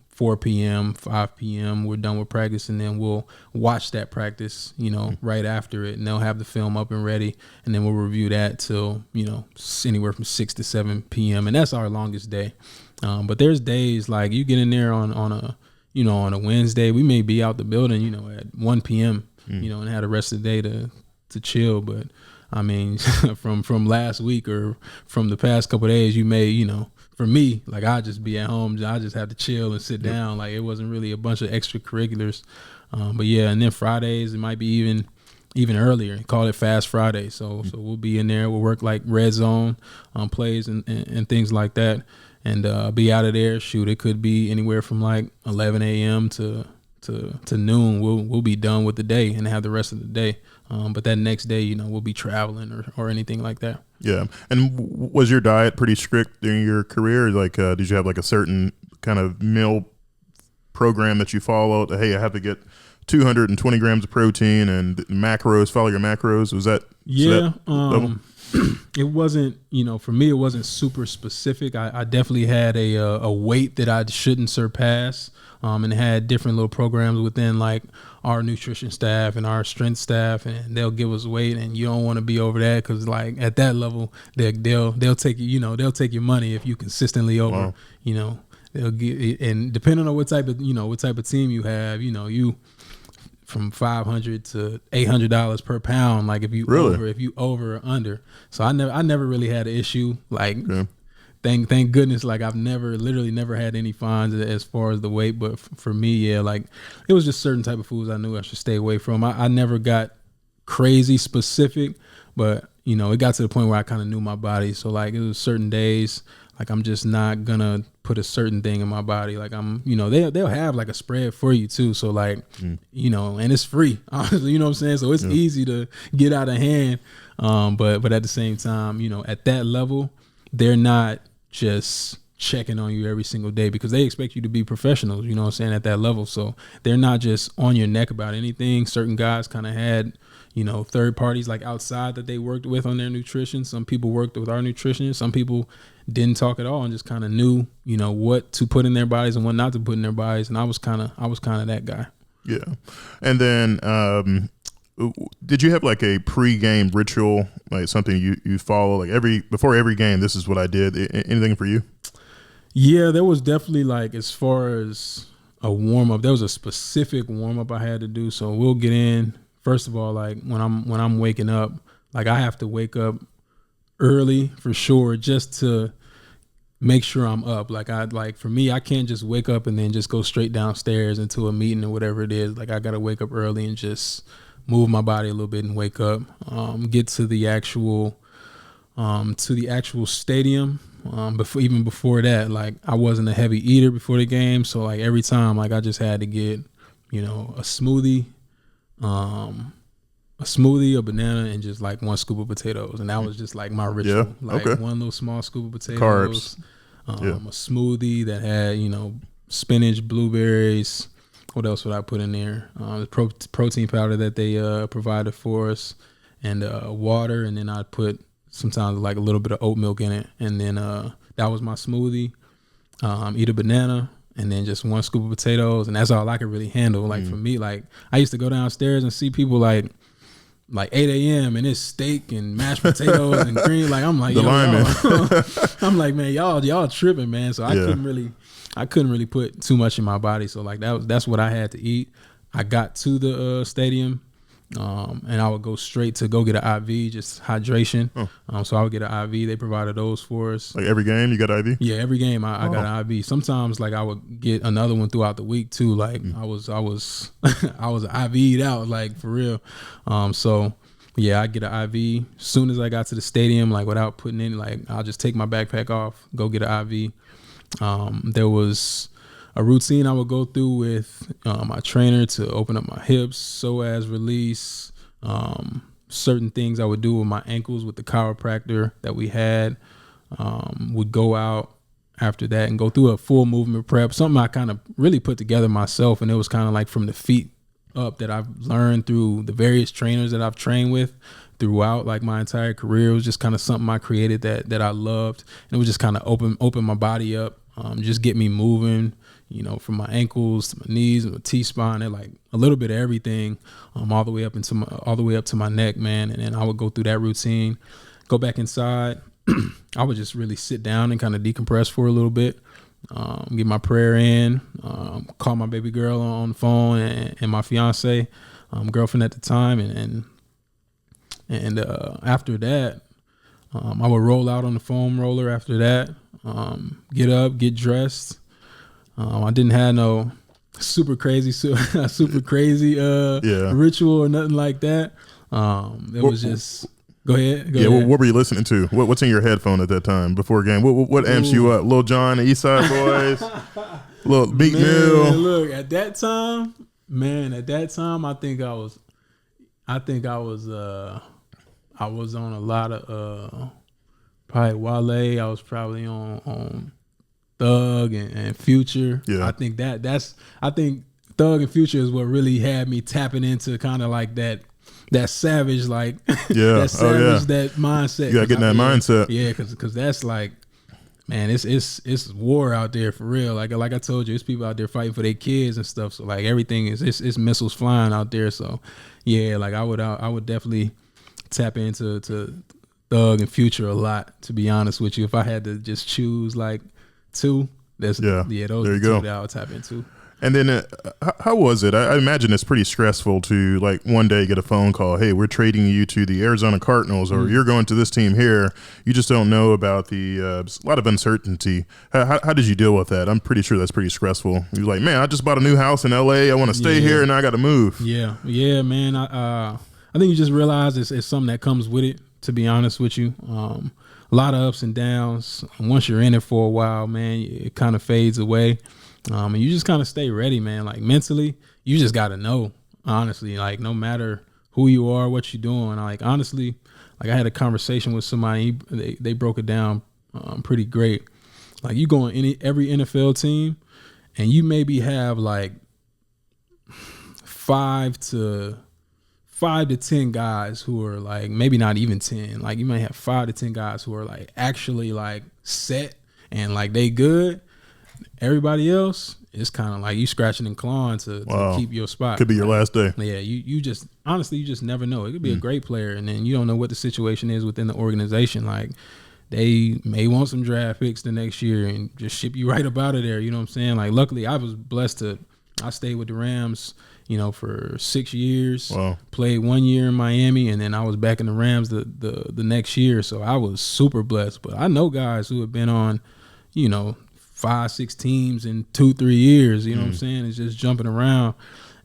4 p.m., 5 p.m. We're done with practice, and then we'll watch that practice, right after it. And they'll have the film up and ready, and then we'll review that till, anywhere from 6 to 7 p.m. And that's our longest day. But there's days like you get in there on a Wednesday, we may be out the building, at 1 p.m., and have the rest of the day to chill. But I mean, from last week or from the past couple of days, you may, you know, for me, like I just be at home, I just have to chill and sit down. Like it wasn't really a bunch of extracurriculars. But yeah, and then Fridays, it might be even earlier. Call it Fast Friday. So we'll be in there. We'll work like red zone plays and things like that, and be out of there. Shoot, it could be anywhere from like 11 a.m. to noon. We'll be done with the day and have the rest of the day. But that next day, you know, we'll be traveling or anything like that. Yeah. And was your diet pretty strict during your career? Like, did you have like a certain kind of meal program that you followed? Hey, I have to get 220 grams of protein and macros, follow your macros. Was that? Yeah. It wasn't, you know, for me, it wasn't super specific. I definitely had a weight that I shouldn't surpass. And had different little programs within like our nutrition staff and our strength staff, and they'll give us weight, and you don't want to be over that because like at that level, they'll take you, you know, they'll take your money if you consistently over, wow. You know, they'll get, and depending on what type of team you have, you know, you from $500 to $800 per pound, like if you over or under. So I never really had an issue like. Yeah. Thank goodness, like I've literally never had any fines as far as the weight. But for me, yeah, like it was just certain type of foods I knew I should stay away from. I never got crazy specific, but you know, it got to the point where I kind of knew my body. So like it was certain days, like I'm just not gonna put a certain thing in my body. Like I'm, you know, they'll have like a spread for you too. So like, you know, and it's free, honestly, you know what I'm saying? So it's easy to get out of hand. But at the same time, you know, at that level, they're not just checking on you every single day because they expect you to be professionals, you know what I'm saying, at that level. So they're not just on your neck about anything. Certain guys kind of had, you know, third parties like outside that they worked with on their nutrition. Some people worked with our nutritionists. Some people didn't talk at all and just kind of knew, you know, what to put in their bodies and what not to put in their bodies. And I was kind of that guy. Yeah. And then, did you have like a pre-game ritual, like something you follow, like before every game, this is what I did? Anything for you? Yeah, there was definitely like, as far as a warm up, there was a specific warm up I had to do. So we'll get in. First of all, like when I'm waking up, like I have to wake up early for sure, just to make sure I'm up. Like for me, I can't just wake up and then just go straight downstairs into a meeting or whatever it is. Like I got to wake up early and just move my body a little bit and wake up, get to the actual stadium. Before that, like I wasn't a heavy eater before the game. So like every time, like I just had to get, you know, a smoothie, a banana, and just like one scoop of potatoes. And that was just like my ritual. One little small scoop of potatoes, a smoothie that had, you know, spinach, blueberries. What else would I put in there? The protein powder that they provided for us, and water, and then I'd put sometimes like a little bit of oat milk in it, and then that was my smoothie. Eat a banana, and then just one scoop of potatoes, and that's all I could really handle. Like for me, like I used to go downstairs and see people like 8 a.m. and it's steak and mashed potatoes and green. Like I'm like, I'm like, man, y'all tripping, man. So I couldn't really put too much in my body. So like that's what I had to eat. I got to the stadium, and I would go straight to go get an IV, just hydration. So I would get an IV. They provided those for us. Like every game you got IV? Yeah, every game I got an IV. Sometimes like I would get another one throughout the week too. Like I was IV'd out, like for real. So yeah, I get an IV as soon as I got to the stadium, like without putting in, like I'll just take my backpack off, go get an IV. There was a routine I would go through with my trainer to open up my hips, psoas release, certain things I would do with my ankles with the chiropractor that we had. Would go out after that and go through a full movement prep, something I kind of really put together myself. And it was kind of like from the feet up that I've learned through the various trainers that I've trained with throughout like my entire career. It was just kind of something I created that I loved. And it was just kind of open my body up, just get me moving, you know, from my ankles to my knees and my T-spine, and like a little bit of everything, all the way up to my neck, man. And then I would go through that routine, go back inside. I would just really sit down and kind of decompress for a little bit, get my prayer in, call my baby girl on the phone and my fiance, girlfriend at the time, and And after that, I would roll out on the foam roller after that, get up, get dressed. I didn't have no super crazy ritual or nothing like that. It was just go ahead. What were you listening to? What's in your headphone at that time before a game? What amps you up? Lil Jon, the East Side Boys, Lil Beat Mill. Look, at that time, I think I was on a lot of probably Wale. I was probably on Thug and Future. Yeah. I think Thug and Future is what really had me tapping into kind of like that savage, like that mindset. You gotta get in that mindset. Yeah, because that's like, man, it's war out there for real. Like I told you, it's people out there fighting for their kids and stuff. So like everything it's missiles flying out there. So yeah, like I would definitely tap into Thug and Future a lot, to be honest with you. If I had to just choose like two, those are the two that I would tap into. And then how was it? I imagine it's pretty stressful to like one day get a phone call, hey, we're trading you to the Arizona Cardinals, or you're going to this team here. You just don't know about a lot of uncertainty. How did you deal with that? I'm pretty sure that's pretty stressful. You're like, man, I just bought a new house in LA. I want to stay here and I got to move. Yeah, man. I think you just realize it's something that comes with it, to be honest with you. A lot of ups and downs. Once you're in it for a while, man, it kind of fades away. And you just kind of stay ready, man. Like mentally, you just got to know, honestly, like no matter who you are, what you're doing. Like honestly, like I had a conversation with somebody, they broke it down pretty great. Like you go on every NFL team and you maybe have like 5 to 10 guys who are like, maybe not even 10. Like you may have 5 to 10 guys who are like actually like set and like they good. Everybody else, it's kind of like you scratching and clawing to keep your spot. Could be your last day. Yeah, you just honestly, you just never know. It could be a great player, and then you don't know what the situation is within the organization. Like they may want some draft picks the next year and just ship you right up out of there. You know what I'm saying? Like luckily, I was blessed I stayed with the Rams, for 6 years. Wow. Played 1 year in Miami, and then I was back in the Rams the next year. So I was super blessed. But I know guys who have been on, 5-6 teams in 2-3 years, you know what I'm saying? It's just jumping around.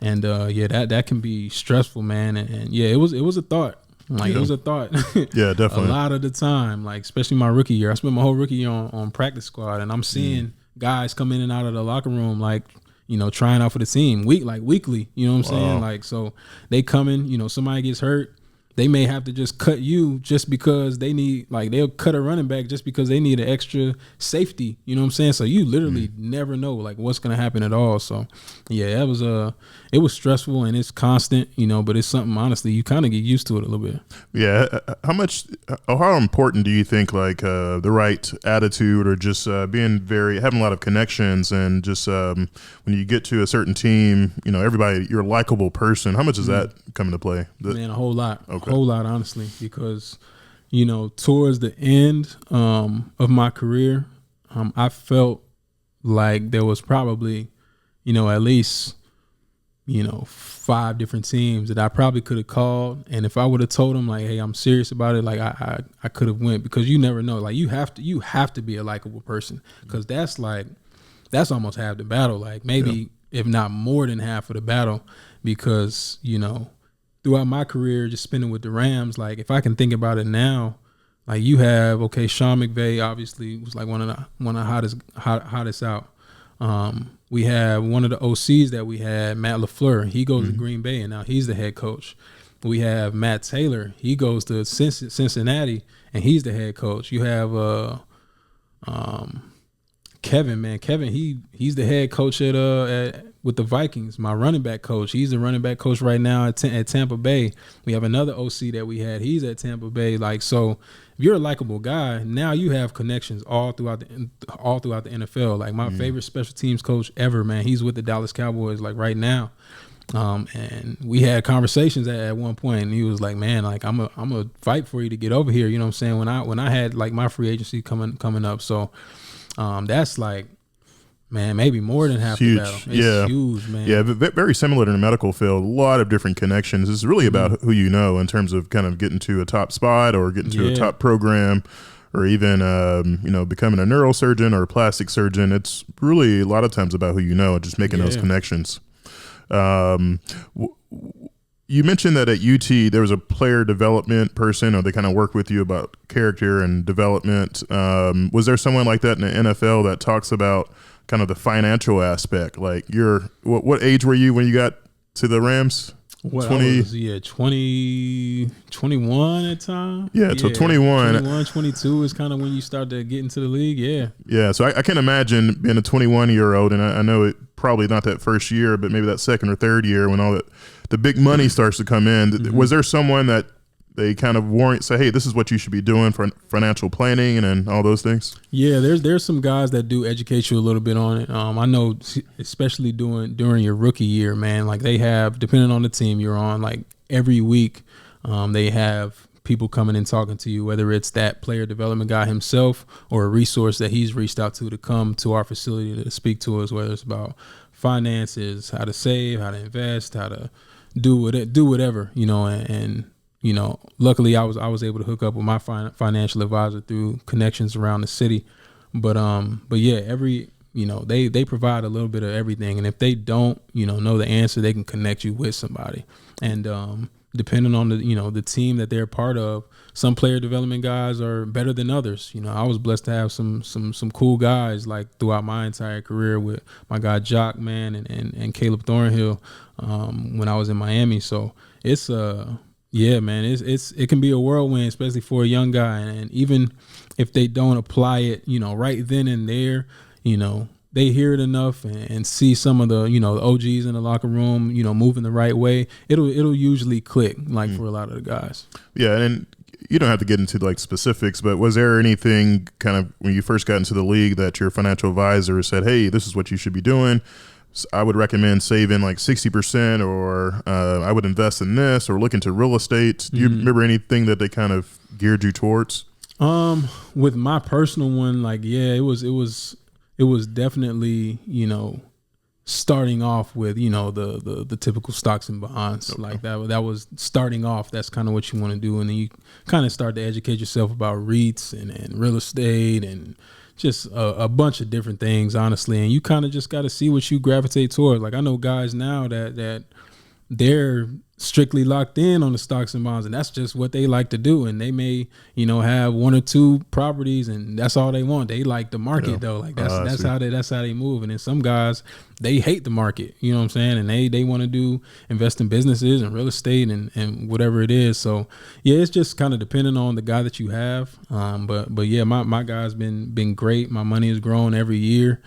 And that can be stressful, man. And it was a thought. It was a thought. Yeah, definitely. A lot of the time, like especially my rookie year. I spent my whole rookie year on practice squad, and I'm seeing guys come in and out of the locker room like, trying out for the team weekly, you know what I'm saying? Like, so they come in, somebody gets hurt. They may have to just cut you just because they need, like they'll cut a running back just because they need an extra safety. You know what I'm saying? So you literally never know like what's going to happen at all. So yeah, it was stressful and it's constant, but it's something honestly, you kind of get used to it a little bit. Yeah. How important do you think like the right attitude or just having a lot of connections and just when you get to a certain team, everybody, you're a likable person. How much does that come into play? Man, a whole lot. Okay. A whole lot, honestly, because, towards the end of my career, I felt like there was probably, at least, 5 different teams that I probably could have called. And if I would have told them like, hey, I'm serious about it, like I could have went, because you never know. Like you have to be a likable person, because that's almost half the battle. Like maybe if not more than half of the battle, because, throughout my career, just spending with the Rams, like if I can think about it now, like you have, Sean McVay obviously was like one of the hottest out. We have one of the OCs that we had, Matt LaFleur. He goes to Green Bay and now he's the head coach. We have Matt Taylor. He goes to Cincinnati and he's the head coach. You have Kevin, man. Kevin, he's the head coach with the Vikings. My running back coach, he's the running back coach right now at Tampa Bay. We have another OC that we had. He's at Tampa Bay. Like, so if you're a likable guy, now you have connections all throughout the NFL. Like my favorite special teams coach ever, man. He's with the Dallas Cowboys like right now. And we had conversations at one point, and he was like, man, like I'm a fight for you to get over here. You know what I'm saying? When I had like my free agency coming up. So that's like Man, maybe more than half the battle. It's huge, man. Yeah, very similar to the medical field. A lot of different connections. It's really about who you know in terms of kind of getting to a top spot or getting to a top program, or even becoming a neurosurgeon or a plastic surgeon. It's really a lot of times about who you know and just making those connections. You mentioned that at UT there was a player development person, or they kind of work with you about character and development. Was there someone like that in the NFL that talks about kind of the financial aspect? Like what age were you when you got to the Rams? 20, 21 at time. Yeah, so 21. 22 is kind of when you start to get into the league. Yeah, so I can imagine being a 21-year-old, and I know it probably not that first year, but maybe that second or third year when all the big money starts to come in. Was there someone that they kind of say, hey, this is what you should be doing for financial planning and all those things? Yeah, there's some guys that do educate you a little bit on it. I know, especially during your rookie year, man, like they have, depending on the team you're on, like every week they have people coming and talking to you, whether it's that player development guy himself or a resource that he's reached out to come to our facility to speak to us, whether it's about finances, how to save, how to invest, how to do whatever, and luckily I was able to hook up with my financial advisor through connections around the city. But yeah, they provide a little bit of everything. And if they don't, know the answer, they can connect you with somebody. And depending on the team that they're part of, some player development guys are better than others. I was blessed to have some cool guys like throughout my entire career with my guy Jock, man, and Caleb Thornhill when I was in Miami. So it's yeah, man, it can be a whirlwind, especially for a young guy. And even if they don't apply it, right then and there, they hear it enough and see some of the, the OGs in the locker room, moving the right way, it'll usually click, like for a lot of the guys. Yeah, and you don't have to get into like specifics, but was there anything kind of when you first got into the league that your financial advisor said, hey, this is what you should be doing? I would recommend saving like 60%, or I would invest in this, or look into real estate. Do you remember anything that they kind of geared you towards? With my personal one, like, yeah, it was definitely, starting off with, the typical stocks and bonds. Okay. Like that was starting off. That's kind of what you want to do. And then you kind of start to educate yourself about REITs and real estate and just a bunch of different things, honestly. And you kind of just got to see what you gravitate toward. Like I know guys now that they're strictly locked in on the stocks and bonds, and that's just what they like to do. And they may, have one or two properties, and that's all they want. They like the market though. Like that's how they move. And then some guys, they hate the market. You know what I'm saying? And they want to invest in businesses and real estate and whatever it is. So yeah, it's just kind of depending on the guy that you have. But yeah, my guy's been great. My money has grown every year.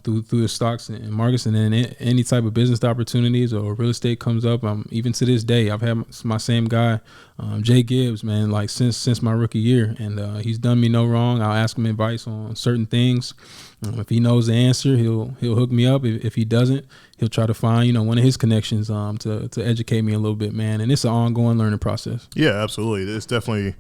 Through the stocks and markets, and then any type of business opportunities or real estate comes up. Even to this day, I've had my same guy, Jay Gibbs, man, like since my rookie year, and he's done me no wrong. I'll ask him advice on certain things. If he knows the answer, he'll hook me up. If he doesn't, he'll try to find one of his connections to educate me a little bit, man. And it's an ongoing learning process. Yeah, absolutely. It's definitely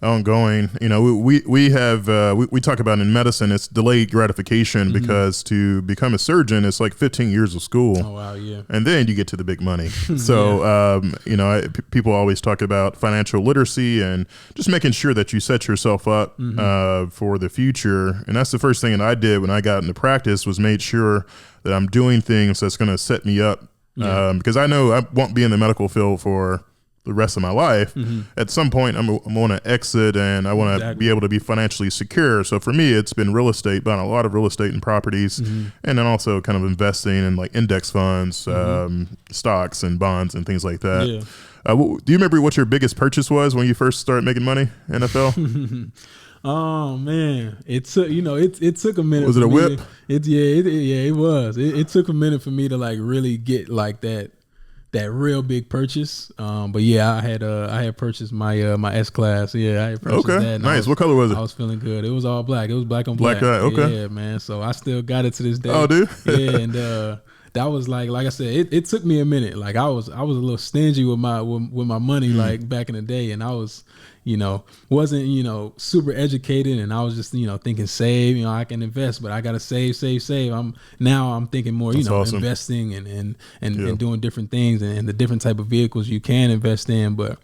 ongoing. We talk about in medicine, it's delayed gratification because to become a surgeon, it's like 15 years of school. Oh, wow, yeah. And then you get to the big money. So, people always talk about financial literacy and just making sure that you set yourself up for the future. And that's the first thing that I did when I got into practice, was made sure that I'm doing things that's going to set me up. Because I know I won't be in the medical field for the rest of my life. At some point I'm going to exit, and I want to be able to be financially secure. So for me, it's been real estate, buying a lot of real estate and properties, and then also kind of investing in like index funds, stocks and bonds and things like that. Do you remember what your biggest purchase was when you first started making money in NFL? Oh man, it took it took a minute. Was it a whip? It was. It took a minute for me to like really get like that real big purchase. But yeah, I had purchased my my S class. Yeah, I had purchased that. Nice. What color was it? I was feeling good. It was all black. It was black on black. Okay. Yeah, man. So I still got it to this day. Oh, dude. Yeah, and that was like I said, it took me a minute. Like I was a little stingy with my money like back in the day, and I was wasn't, super educated, and I was just, thinking save, I can invest, but I got to save. I'm thinking more, awesome. investing and doing different things and the different type of vehicles you can invest in. But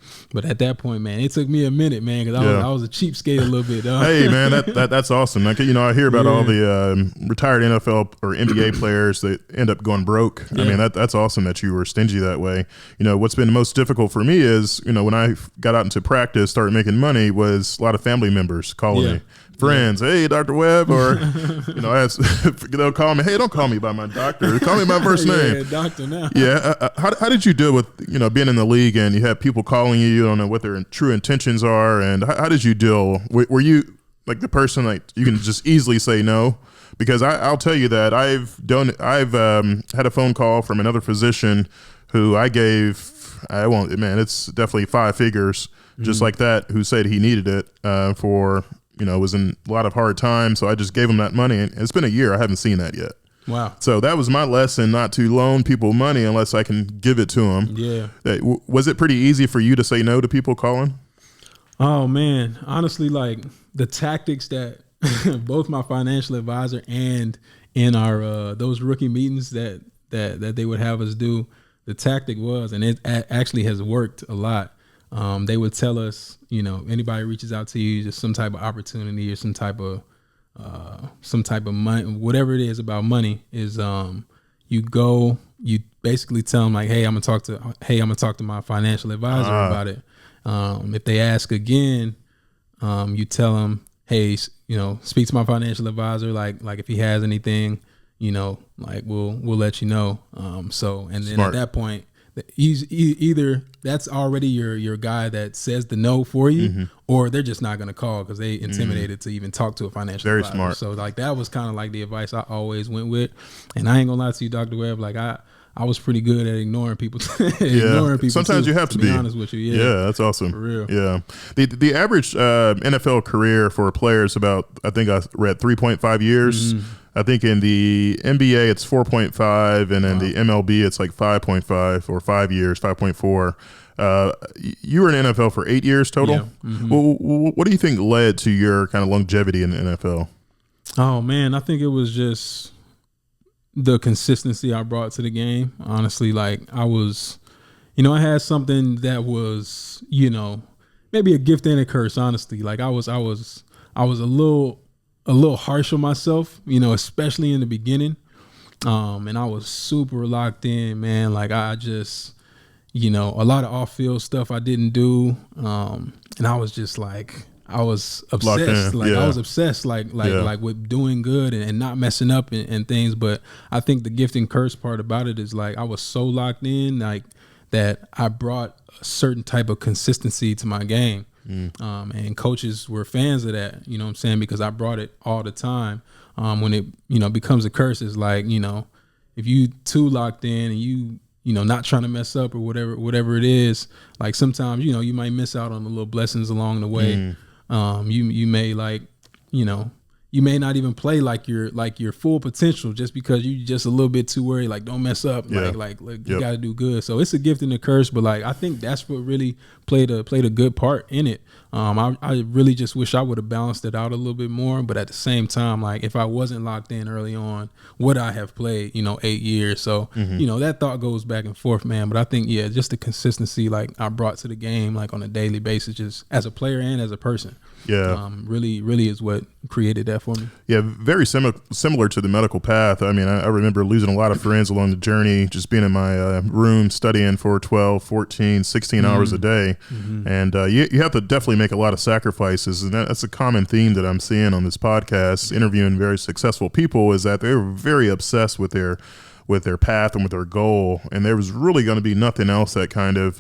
at that point, man, it took me a minute, man, because I was a cheapskate a little bit. Hey, man, that's awesome. Like, I hear about all the retired NFL or NBA players that end up going broke. I mean, that's awesome that you were stingy that way. What's been most difficult for me is, when I got out into practice, started making money, was a lot of family members calling me. Friends, hey, Dr. Webb, or they'll call me, hey, don't call me by my doctor, call me by my first name. Doctor now. How did you deal with being in the league and you have people calling you don't know what their true intentions are, and how did you deal? Were you like the person like you can just easily say no? Because I'll tell you that I've had a phone call from another physician who it's definitely 5 figures, just like that, who said he needed it for. Was in a lot of hard times, so I just gave him that money, and it's been a year. I haven't seen that yet. Wow. So that was my lesson, not to loan people money unless I can give it to them. Yeah. Was it pretty easy for you to say no to people calling? Oh, man. Honestly, like the tactics that both my financial advisor and in our those rookie meetings that they would have us do, the tactic was, and it actually has worked a lot. They would tell us, anybody reaches out to you, just some type of opportunity or some type of money, whatever it is about money is, you basically tell them like, hey, I'm gonna talk to my financial advisor about it. If they ask again, you tell them, hey, speak to my financial advisor. Like if he has anything, like we'll let you know. And then Smart. At that point, either that's already your guy that says the no for you, or they're just not going to call because they intimidated to even talk to a financial advisor. Smart. So like that was kind of like the advice I always went with. And I ain't gonna lie to you, Dr. Webb, like I was pretty good at ignoring people. Sometimes you have to be honest with you. Yeah, that's awesome. For real. Yeah. The average NFL career for a player is about, I think I read 3.5 years. I think in the NBA it's 4.5, and in the MLB it's like 5.5 or 5 years, 5.4. You were in the NFL for 8 years total. Yeah. Well, what do you think led to your kind of longevity in the NFL? Oh man, I think it was just the consistency I brought to the game. Honestly, like I was, I had something that was, maybe a gift and a curse. Honestly, like I was a little harsh on myself, especially in the beginning. And I was super locked in, man. Like I just, a lot of off-field stuff I didn't do. And I was just like, I was obsessed. I was obsessed, like with doing good and not messing up and things. But I think the gift and curse part about it is like I was so locked in, like that I brought a certain type of consistency to my game. And coaches were fans of that, you know what I'm saying? Because I brought it all the time. When it, becomes a curse, it's like, if you too locked in and you not trying to mess up or whatever it is, like sometimes, you might miss out on the little blessings along the way. You may like, you may not even play like your full potential just because you just a little bit too worried, like don't mess up, like you got to do good. So it's a gift and a curse, but like I think that's what really played a good part in it. I really just wish I would have balanced it out a little bit more, but at the same time, like if I wasn't locked in early on, would I have played 8 years? So that thought goes back and forth, man. But I think just the consistency like I brought to the game like on a daily basis, just as a player and as a person. Really is what created that for me. Yeah, very similar to the medical path. I mean, I remember losing a lot of friends along the journey, just being in my room studying for 12, 14, 16 hours a day. And you have to definitely make a lot of sacrifices. And that's a common theme that I'm seeing on this podcast, interviewing very successful people, is that they're very obsessed with their path and with their goal, and there was really going to be nothing else that kind of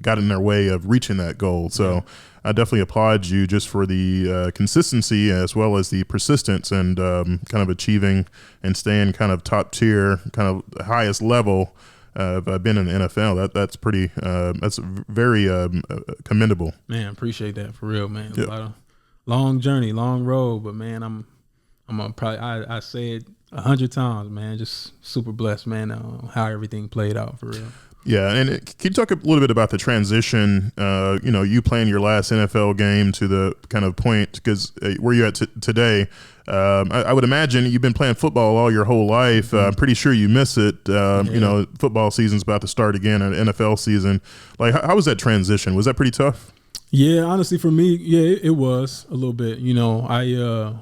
got in their way of reaching that goal. So I definitely applaud you just for the consistency as well as the persistence and kind of achieving and staying kind of top tier, kind of the highest level of being in the NFL. That's pretty, that's very commendable. Man, appreciate that for real, man. A lot of long journey, long road, but man, I'm probably, I say it 100 times, man. Just super blessed, man, how everything played out for real. Yeah, and can you talk a little bit about the transition, you playing your last NFL game to the kind of point, because where you're at today, I would imagine you've been playing football all your whole life. I'm pretty sure you miss it. Football season's about to start again, an NFL season. Like, how was that transition? Was that pretty tough? Yeah, honestly, for me, it was a little bit.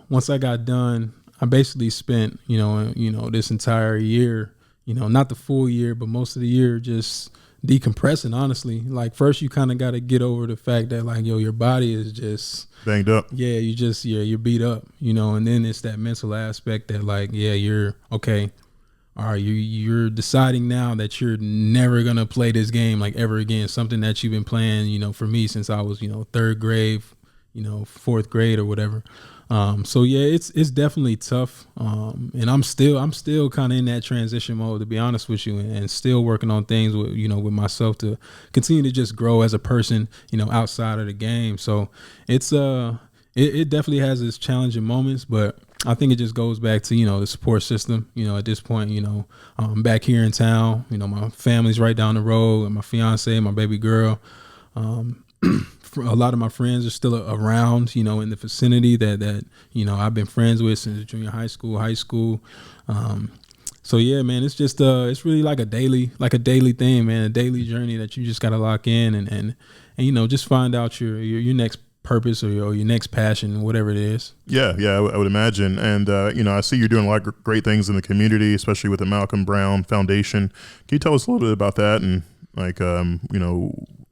Once I got done, I basically spent, this entire year, not the full year, but most of the year just decompressing, honestly. Like, first you kind of got to get over the fact that, like, your body is just banged up. Yeah, you're beat up, and then it's that mental aspect that, like, you're okay. All right, you're deciding now that you're never going to play this game, like, ever again, something that you've been playing, for me since I was, third grade, fourth grade or whatever. It's definitely tough. And I'm still kind of in that transition mode, to be honest with you, and still working on things with, with myself to continue to just grow as a person, outside of the game. So it's, it definitely has its challenging moments, but I think it just goes back to, the support system, at this point, I'm back here in town, my family's right down the road, and my fiance, my baby girl, a lot of my friends are still around, in the vicinity that I've been friends with since junior high school. Man, it's just it's really like a daily thing, man, a daily journey that you just got to lock in and just find out your next purpose or your next passion, whatever it is. Yeah, I would imagine. And, I see you're doing a lot of great things in the community, especially with the Malcom Foundation. Can you tell us a little bit about that? And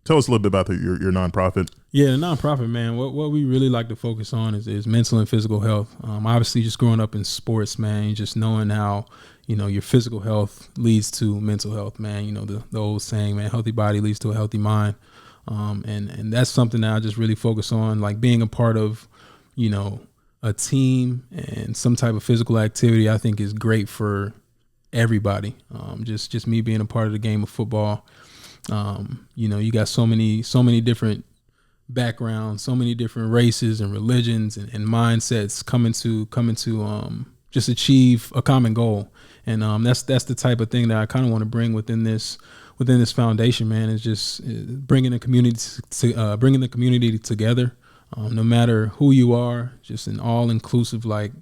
tell us a little bit about your nonprofit. Yeah, the nonprofit, man, what we really like to focus on is mental and physical health. Obviously, just growing up in sports, man, just knowing how, your physical health leads to mental health, man. The old saying, man, healthy body leads to a healthy mind. And that's something that I just really focus on, like being a part of, a team and some type of physical activity. I think is great for everybody. Just me being a part of the game of football. You got so many different backgrounds, so many different races and religions and mindsets coming to just achieve a common goal. And that's the type of thing that I kind of want to bring within this foundation, man. Is just bringing the community together, no matter who you are, just an all inclusive, like,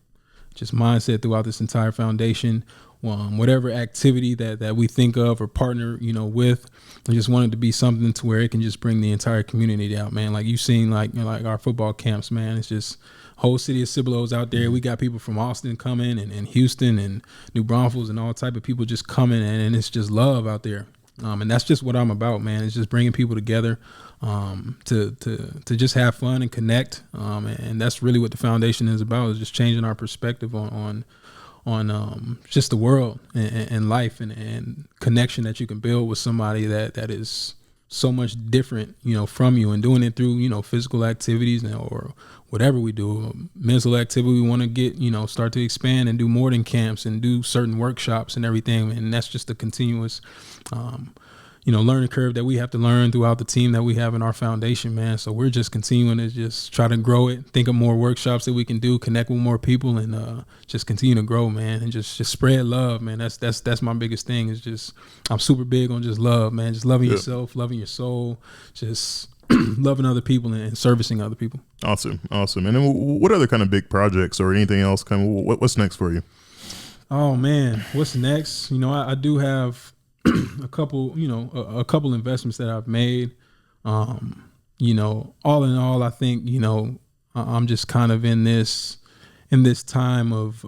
just mindset throughout this entire foundation. Whatever activity that we think of or partner, with, I just want it to be something to where it can just bring the entire community out, man. Like you've seen, like our football camps, man. It's just whole city of Cibolos out there. We got people from Austin coming and Houston and New Braunfels and all type of people just coming, and it's just love out there. And that's just what I'm about, man. It's just bringing people together to just have fun and connect. And that's really what the foundation is about, is just changing our perspective on just the world and life and connection that you can build with somebody that is so much different, from you, and doing it through, physical activities or whatever we do, mental activity. We want to get, start to expand and do more than camps and do certain workshops and everything. And that's just a continuous, learning curve that we have to learn throughout the team that we have in our foundation, man. So we're just continuing to just try to grow it, think of more workshops that we can do, connect with more people, and just continue to grow, man, and just spread love, man. That's my biggest thing, is just, I'm super big on just love, man. Just loving yourself, loving your soul, just loving other people and servicing other people. Awesome. And then what other kind of big projects or anything else what's next for you? Oh man, what's next? I do have a couple investments that I've made. All in all, I think, I'm just kind of in this time of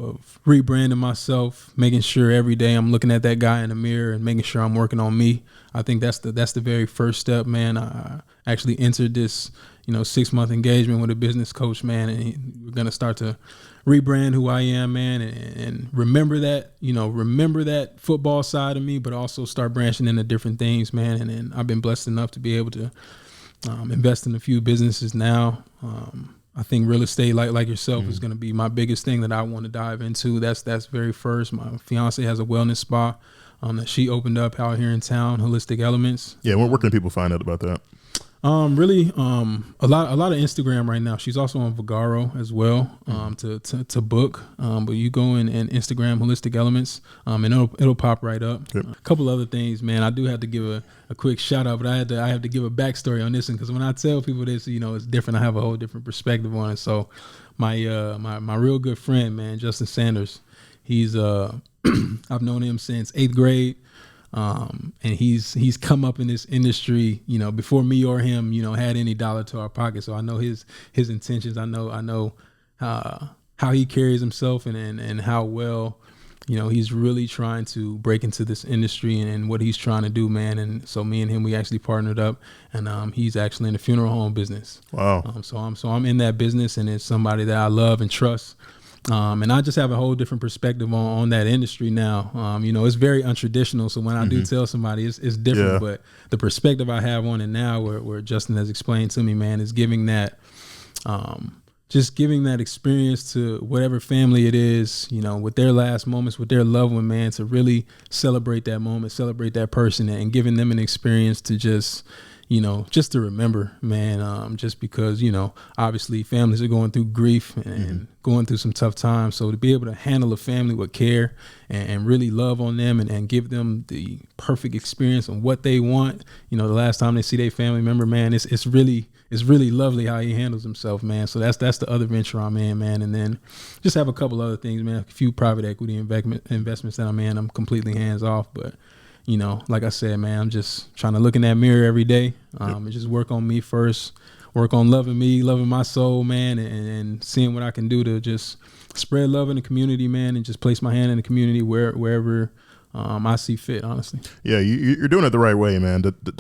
rebranding myself, making sure every day I'm looking at that guy in the mirror and making sure I'm working on me. I think that's the very first step, man. I actually entered this, 6-month engagement with a business coach, man, and we're going to start to rebrand who I am, man, and remember that football side of me, but also start branching into different things, man. And I've been blessed enough to be able to invest in a few businesses now. I think real estate, like yourself, is going to be my biggest thing that I want to dive into. That's very first. My fiance has a wellness spa that she opened up out here in town, Holistic Elements. Yeah, where can people find out about that? Really, a lot of Instagram right now. She's also on Vagaro as well, to book. But you go in and Instagram Holistic Elements, and it'll pop right up. Yep. A couple other things, man. I do have to give a quick shout out, but I have to give a backstory on this one, because when I tell people this, it's different. I have a whole different perspective on it. So my real good friend, man, Justin Sanders, he's I've known him since 8th grade. And he's come up in this industry, before me or him, had any dollar to our pocket. So I know his intentions. I know how he carries himself and how well, he's really trying to break into this industry and what he's trying to do, man. And so me and him, we actually partnered up, and he's actually in the funeral home business. Wow. So I'm in that business, and it's somebody that I love and trust. And I just have a whole different perspective on that industry now. It's very untraditional. So when I do tell somebody, it's different. Yeah. But the perspective I have on it now, where Justin has explained to me, man, is giving that, just giving that experience to whatever family it is, with their last moments, with their loved one, man, to really celebrate that moment, celebrate that person, and giving them an experience to just to remember, man, just because, obviously families are going through grief and going through some tough times. So to be able to handle a family with care and really love on them and give them the perfect experience on what they want, the last time they see their family member, man, it's really lovely how he handles himself, man. So that's the other venture I'm in, man. And then just have a couple other things, man, a few private equity investments that I'm in. I'm completely hands off, but like I said, man, I'm just trying to look in that mirror every day, and just work on me first, work on loving me, loving my soul, man, and seeing what I can do to just spread love in the community, man, and just place my hand in the community wherever I see fit, honestly. Yeah, you're doing it the right way, man.